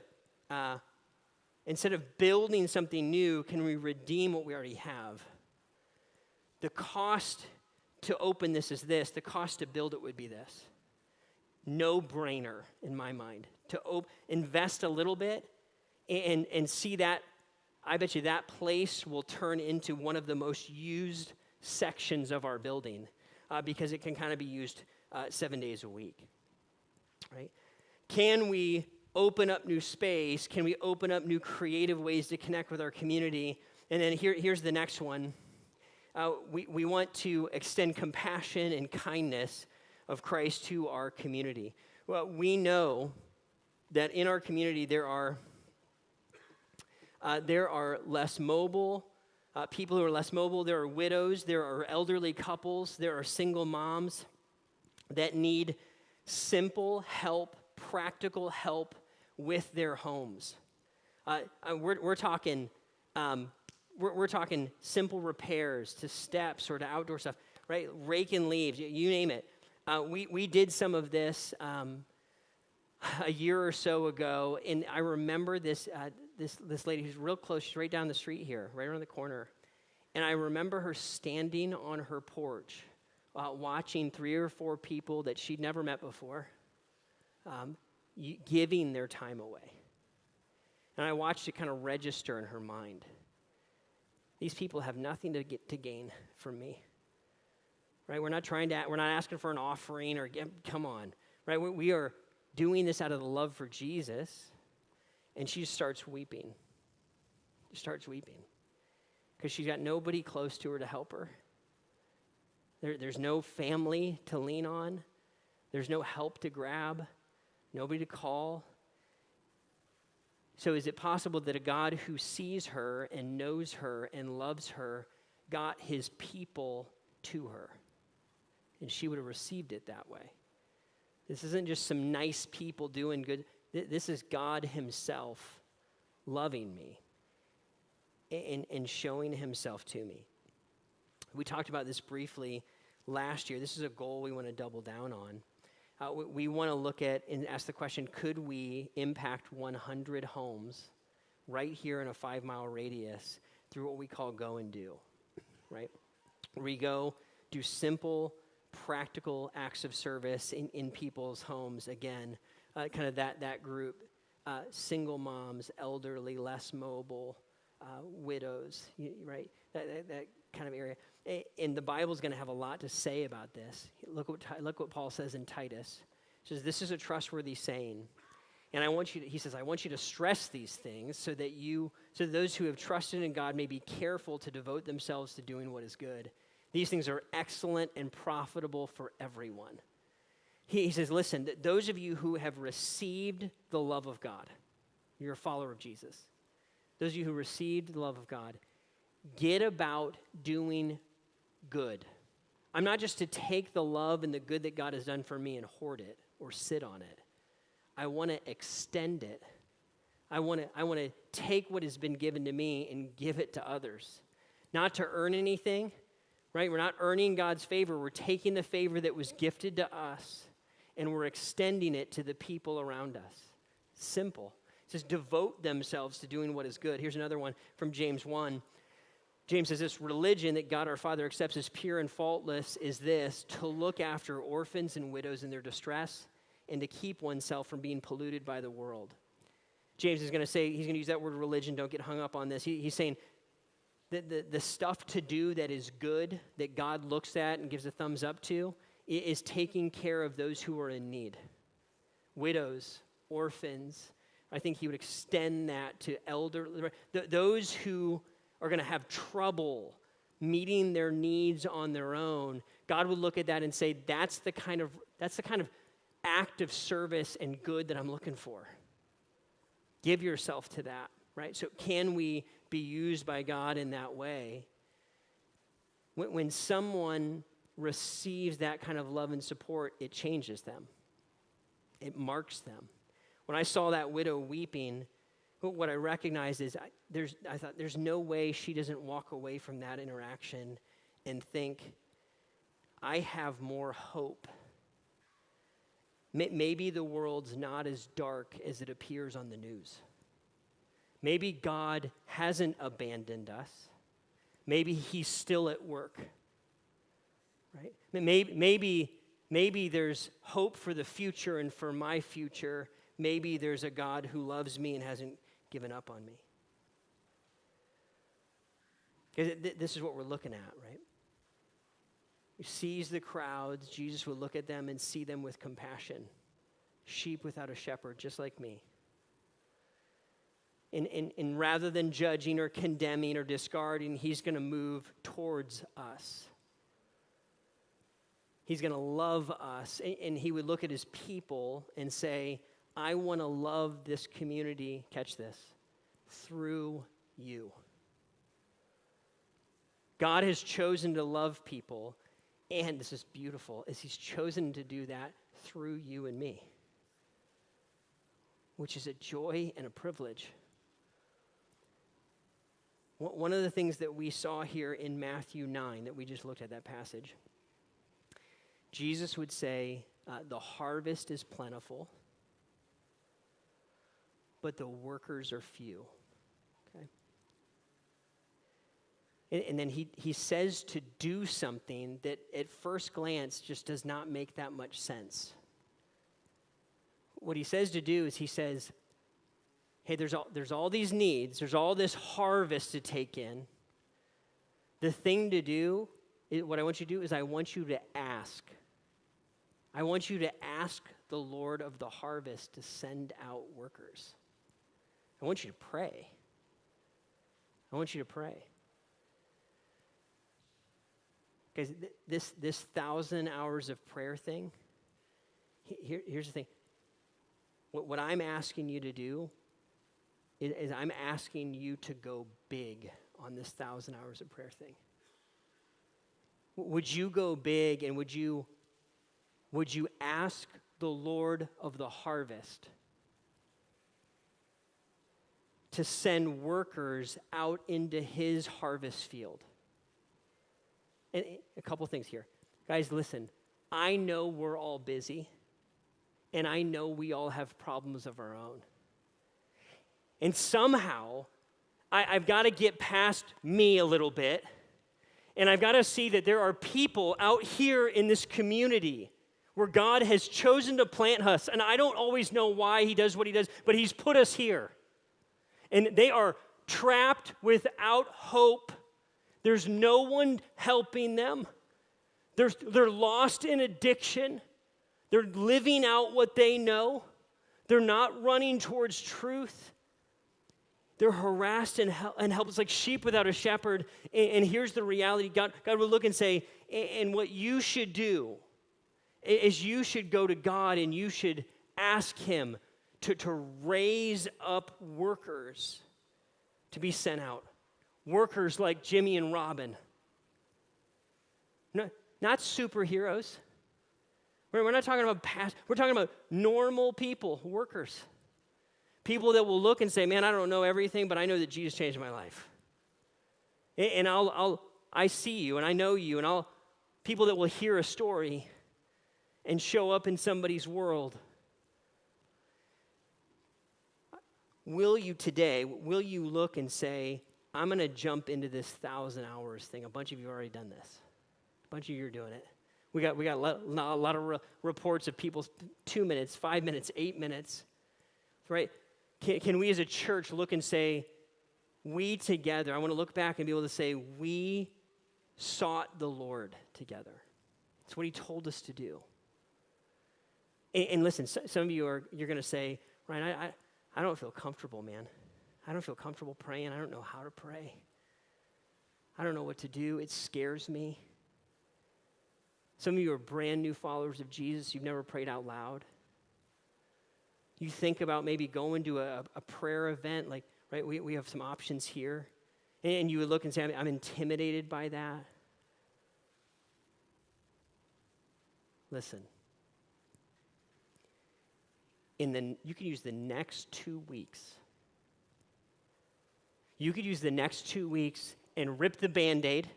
S4: building something new, can we redeem what we already have? The cost to open this is this. The cost to build it would be this. No brainer in my mind. To invest a little bit and see that, I bet you that place will turn into one of the most used sections of our building because it can kind of be used 7 days a week, right? Can we open up new space? Can we open up new creative ways to connect with our community? And then here's the next one. We want to extend compassion and kindness of Christ to our community. Well, we know that in our community there are less mobile people who are less mobile. There are widows. There are elderly couples. There are single moms that need simple help, practical help with their homes. We're talking simple repairs to steps or to outdoor stuff, right? Raking leaves, you name it. We did some of this a year or so ago, and I remember this lady who's real close. She's right down the street here, right around the corner, and I remember her standing on her porch, watching 3 or 4 people that she'd never met before, giving their time away. And I watched it kind of register in her mind. These people have nothing to gain from me, right? We're not asking for an offering or come on, right? We are doing this out of the love for Jesus, and she starts weeping. She starts weeping because she's got nobody close to her to help her. There's no family to lean on. There's no help to grab, nobody to call. So is it possible that a God who sees her and knows her and loves her got his people to her? And she would have received it that way. This isn't just some nice people doing good. This is God himself loving me. and showing himself to me. We talked about this briefly last year. This is a goal we want to double down on. We want to look at and ask the question, could we impact 100 homes right here in a 5-mile radius through what we call go and do, right? We go do simple, practical acts of service in people's homes, again, kind of that group, single moms, elderly, less mobile, widows, right? That kind of area. And the Bible's going to have a lot to say about this. Look what Paul says in Titus. He says, this is a trustworthy saying. And he says, I want you to stress these things so that those who have trusted in God may be careful to devote themselves to doing what is good. These things are excellent and profitable for everyone. He says, listen, those of you who have received the love of God, you're a follower of Jesus. Those of you who received the love of God, get about doing good. I'm not just to take the love and the good that God has done for me and hoard it or sit on it. I want to extend it. I want to take what has been given to me and give it to others. Not to earn anything, right? We're not earning God's favor. We're taking the favor that was gifted to us and we're extending it to the people around us. Simple. It says devote themselves to doing what is good. Here's another one from James 1. James says this, religion that God our Father accepts as pure and faultless is this, to look after orphans and widows in their distress and to keep oneself from being polluted by the world. James is going to say, he's going to use that word religion, don't get hung up on this. He's saying that the stuff to do that is good, that God looks at and gives a thumbs up to, is taking care of those who are in need. Widows, orphans. I think he would extend that to elderly, those who are going to have trouble meeting their needs on their own. God would look at that and say, that's the kind of act of service and good that I'm looking for. Give yourself to that, right? So can we be used by God in that way? When someone receives that kind of love and support, it changes them. It marks them. When I saw that widow weeping, what I recognized is I thought there's no way she doesn't walk away from that interaction and think, I have more hope. Maybe the world's not as dark as it appears on the news. Maybe God hasn't abandoned us. Maybe he's still at work, right? Maybe there's hope for the future and for my future. Maybe there's a God who loves me and hasn't given up on me. Because this is what we're looking at, right? He sees the crowds. Jesus would look at them and see them with compassion. Sheep without a shepherd, just like me. And rather than judging or condemning or discarding, he's going to move towards us. He's going to love us. And he would look at his people and say, I want to love this community, catch this, through you. God has chosen to love people, and this is beautiful, is he's chosen to do that through you and me, which is a joy and a privilege. One of the things that we saw here in Matthew 9 that we just looked at, that passage, Jesus would say, the harvest is plentiful, but the workers are few. Okay? And then he says to do something that at first glance just does not make that much sense. What he says to do is he says, hey, there's all these needs, there's all this harvest to take in. The thing to do, what I want you to do is I want you to ask. I want you to ask the Lord of the harvest to send out workers. I want you to pray. I want you to pray. Guys, this 1,000 hours of prayer thing, here's the thing. What I'm asking you to do is I'm asking you to go big on this 1,000 hours of prayer thing. Would you go big and would you ask the Lord of the harvest to send workers out into his harvest field. And a couple things here. Guys, listen, I know we're all busy, and I know we all have problems of our own. And somehow, I've got to get past me a little bit, and I've got to see that there are people out here in this community where God has chosen to plant us, and I don't always know why he does what he does, but he's put us here. And they are trapped without hope. There's no one helping them. They're lost in addiction. They're living out what they know. They're not running towards truth. They're harassed and helpless like sheep without a shepherd. And here's the reality. God will look and say, and what you should do is you should go to God and you should ask him to raise up workers to be sent out. Workers like Jimmy and Robin. Not superheroes. We're not talking about we're talking about normal people, workers. People that will look and say, man, I don't know everything, but I know that Jesus changed my life. And I see you and I know you, and people that will hear a story and show up in somebody's world. Will you look and say, I'm going to jump into this 1,000 hours thing? A bunch of you have already done this. A bunch of you are doing it. We got a lot of reports of people 2 minutes, 5 minutes, 8 minutes, right? Can we as a church look and say, we together, I want to look back and be able to say, we sought the Lord together. That's what he told us to do. And listen, some of you're going to say, Ryan, I don't feel comfortable, man. I don't feel comfortable praying. I don't know how to pray. I don't know what to do. It scares me. Some of you are brand new followers of Jesus. You've never prayed out loud. You think about maybe going to a prayer event, like, right, we have some options here. And you would look and say, I'm intimidated by that. Listen. You can use the next 2 weeks. You could use the next 2 weeks and rip the Band-Aid.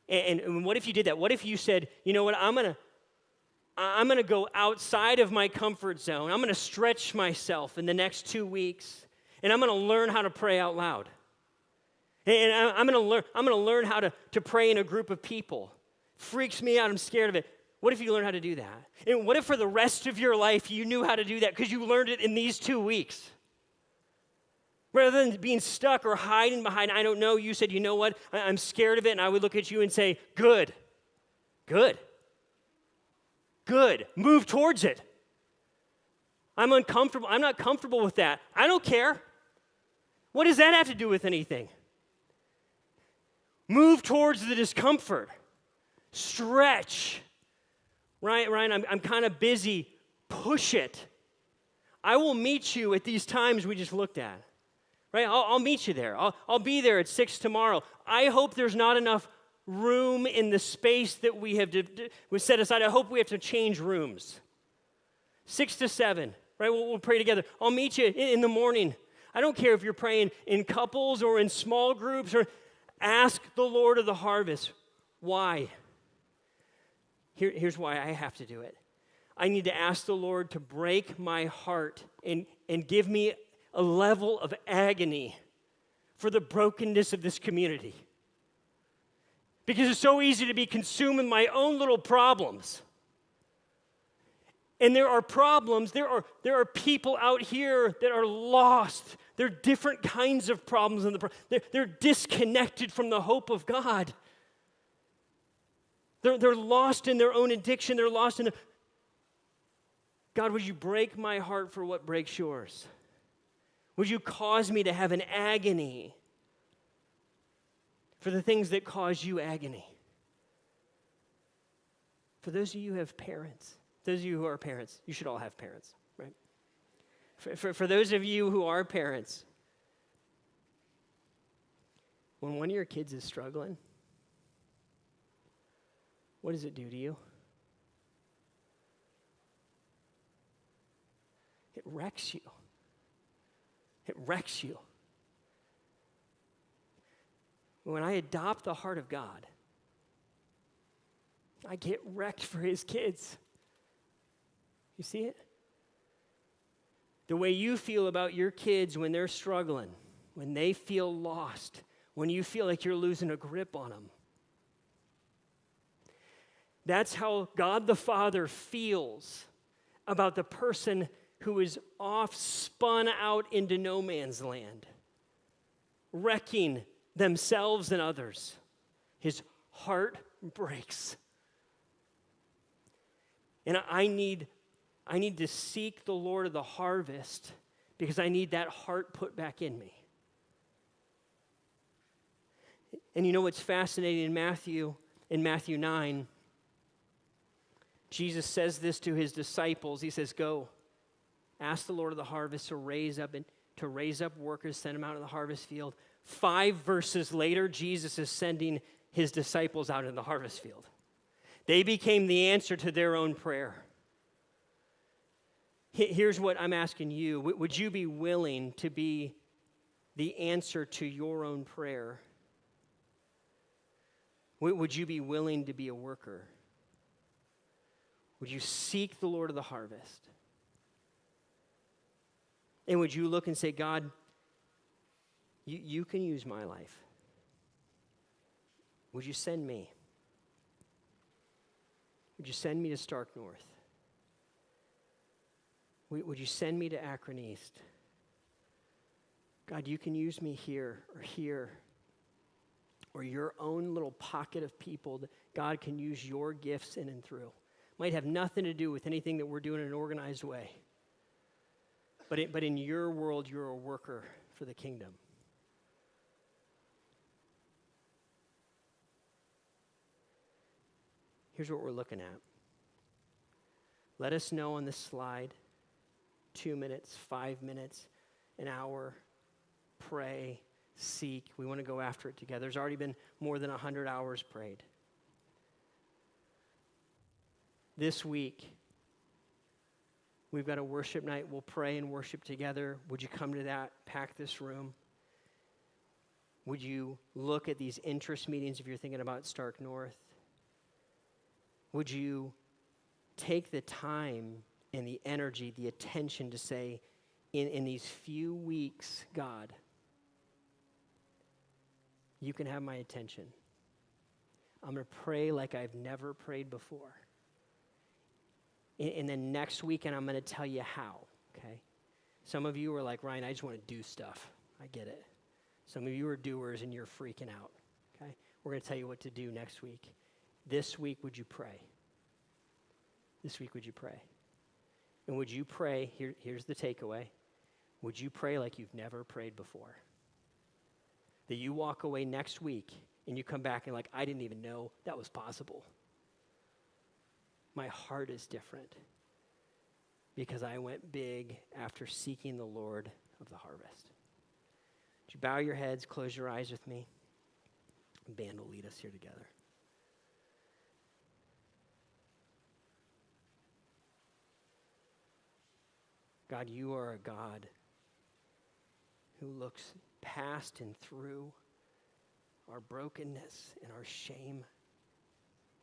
S4: And what if you did that? What if you said, you know what, I'm gonna go outside of my comfort zone. I'm gonna stretch myself in the next 2 weeks, and I'm gonna learn how to pray out loud. And I'm gonna learn how to pray in a group of people. Freaks me out. I'm scared of it. What if you learn how to do that? And what if for the rest of your life you knew how to do that because you learned it in these 2 weeks? Rather than being stuck or hiding behind, I don't know, you said, you know what, I'm scared of it, and I would look at you and say, good, move towards it. I'm uncomfortable, I'm not comfortable with that. I don't care. What does that have to do with anything? Move towards the discomfort. Stretch. Ryan, I'm kind of busy. Push it. I will meet you at these times we just looked at. Right? I'll meet you there. I'll be there at 6 tomorrow. I hope there's not enough room in the space that we have we set aside. I hope we have to change rooms. 6 to 7, right? We'll pray together. I'll meet you in the morning. I don't care if you're praying in couples or in small groups, or ask the Lord of the harvest. Why? Here's why I have to do it. I need to ask the Lord to break my heart and give me a level of agony for the brokenness of this community. Because it's so easy to be consumed in my own little problems. And there are problems, there are people out here that are lost. There are different kinds of problems. They're disconnected from the hope of God. They're lost in their own addiction. They're lost in God, would you break my heart for what breaks yours? Would you cause me to have an agony for the things that cause you agony? For those of you who have parents, those of you who are parents, you should all have parents, right? For those of you who are parents, when one of your kids is struggling, what does it do to you? It wrecks you. It wrecks you. When I adopt the heart of God, I get wrecked for his kids. You see it? The way you feel about your kids when they're struggling, when they feel lost, when you feel like you're losing a grip on them. That's how God the Father feels about the person who is off, spun out into no man's land, wrecking themselves and others. His heart breaks. And I need to seek the Lord of the harvest because I need that heart put back in me. And you know what's fascinating in Matthew 9, Jesus says this to his disciples. He says, go, ask the Lord of the harvest to raise up workers, send them out in the harvest field. 5 verses later, Jesus is sending his disciples out in the harvest field. They became the answer to their own prayer. Here's what I'm asking you. Would you be willing to be the answer to your own prayer? Would you be willing to be a worker? Would you seek the Lord of the harvest? And would you look and say, God, you can use my life. Would you send me? Would you send me to Stark North? Would you send me to Akron East? God, you can use me here, or your own little pocket of people that God can use your gifts in and through. Might have nothing to do with anything that we're doing in an organized way. But in your world, you're a worker for the kingdom. Here's what we're looking at. Let us know on this slide, 2 minutes, 5 minutes, an hour, pray, seek. We want to go after it together. There's already been more than 100 hours prayed. This week, we've got a worship night. We'll pray and worship together. Would you come to that? Pack this room. Would you look at these interest meetings if you're thinking about Stark North? Would you take the time and the energy, the attention to say, in these few weeks, God, you can have my attention. I'm going to pray like I've never prayed before. And then next weekend, I'm going to tell you how, okay? Some of you are like, Ryan, I just want to do stuff. I get it. Some of you are doers and you're freaking out, okay? We're going to tell you what to do next week. This week, would you pray? This week, would you pray? And would you pray, here's the takeaway, would you pray like you've never prayed before? That you walk away next week and you come back and like, I didn't even know that was possible. My heart is different because I went big after seeking the Lord of the harvest. Would you bow your heads, close your eyes with me? The band will lead us here together. God, you are a God who looks past and through our brokenness and our shame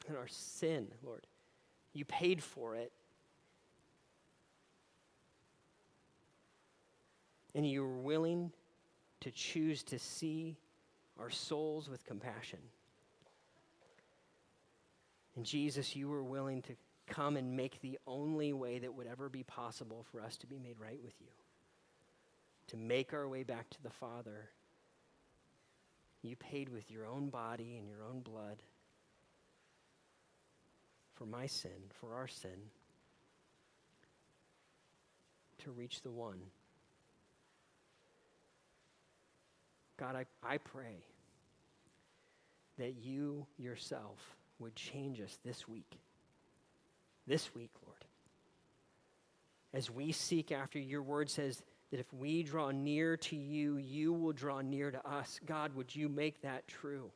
S4: and our sin, Lord. You paid for it. And you were willing to choose to see our souls with compassion. And Jesus, you were willing to come and make the only way that would ever be possible for us to be made right with you. To make our way back to the Father. You paid with your own body and your own blood for my sin, for our sin, to reach the one. God, I pray that you yourself would change us this week. This week, Lord. As we seek after, your word says that if we draw near to you, you will draw near to us. God, would you make that true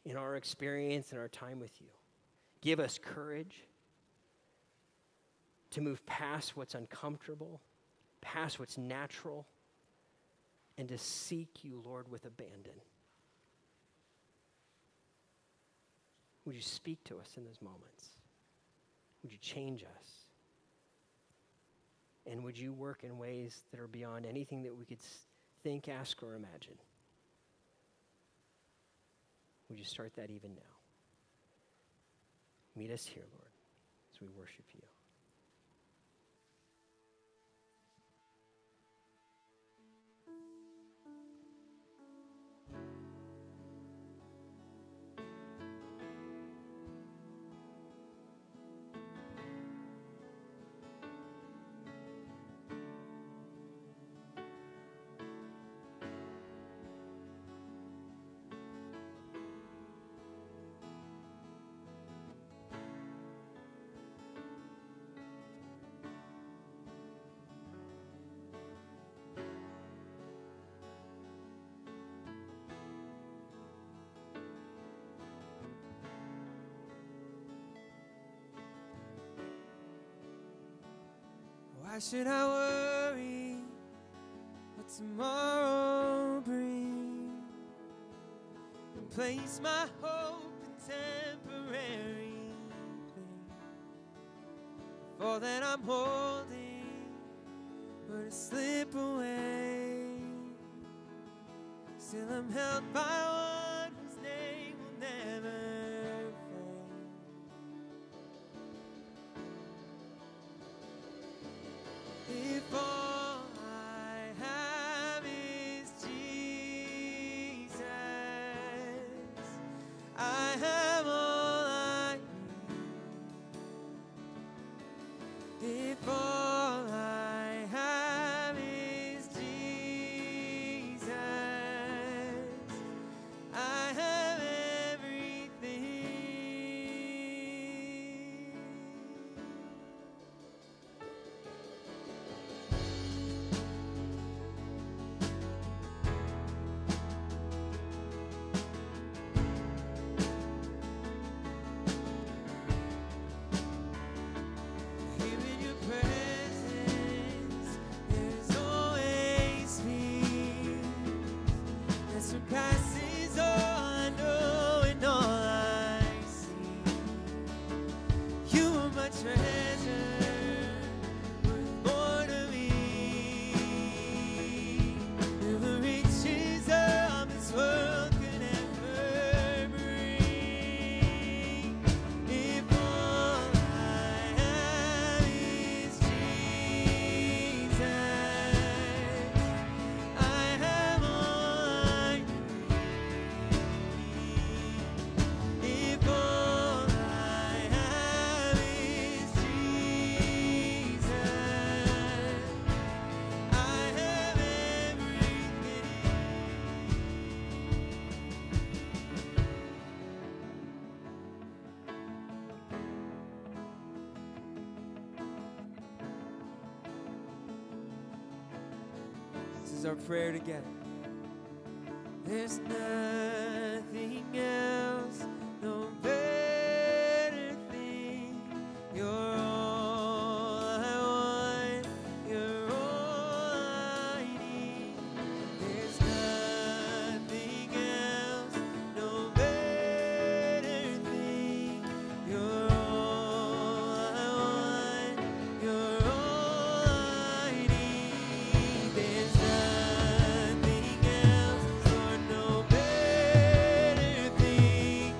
S4: in our experience and our time with you? Give us courage to move past what's uncomfortable, past what's natural, and to seek you, Lord, with abandon. Would you speak to us in those moments? Would you change us? And would you work in ways that are beyond anything that we could think, ask, or imagine? Would you start that even now? Meet us here, Lord, as we worship you.
S1: Why should I worry what tomorrow brings and place my hope in temporary things? For that I'm holding were to slip away. Still I'm held by one whose name will never if all I have is Jesus, I have all I need. If all I have is Jesus, I have everything. Here in your presence, there's always peace that surpasses all I know and all I see. You are my treasure, worth more to me than the riches of this world could ever bring. If all I have is Jesus, I have all I need. If all I have is Jesus, I have everything. This is our prayer together. There's nothing else, no better thing. You're all I want, you're all I need. There's nothing else, no better thing. You're all I want, you're all I need. There's nothing else, Lord, no better thing.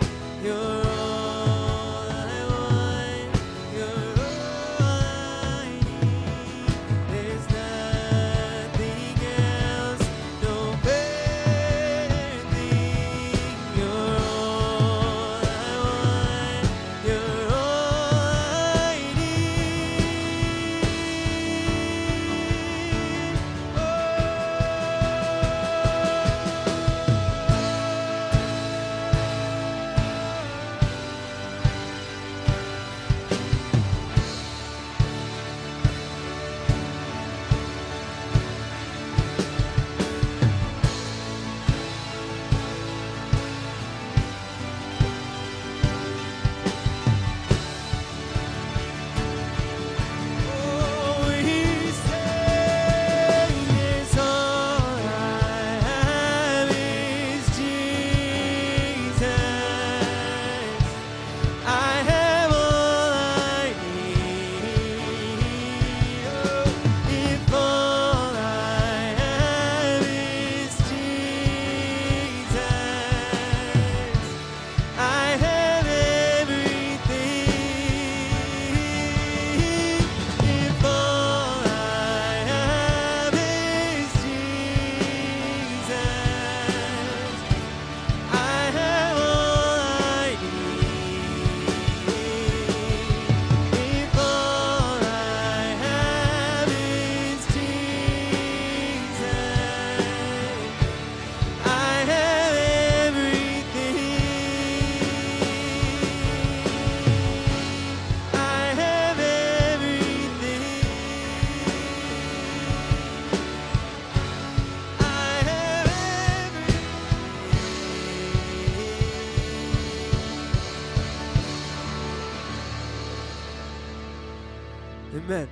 S1: Amen.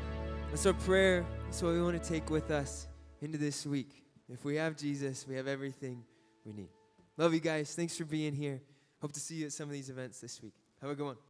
S1: That's our prayer. That's what we want to take with us into this week. If we have Jesus, we have everything we need. Love you guys. Thanks for being here. Hope to see you at some of these events this week. Have a good one.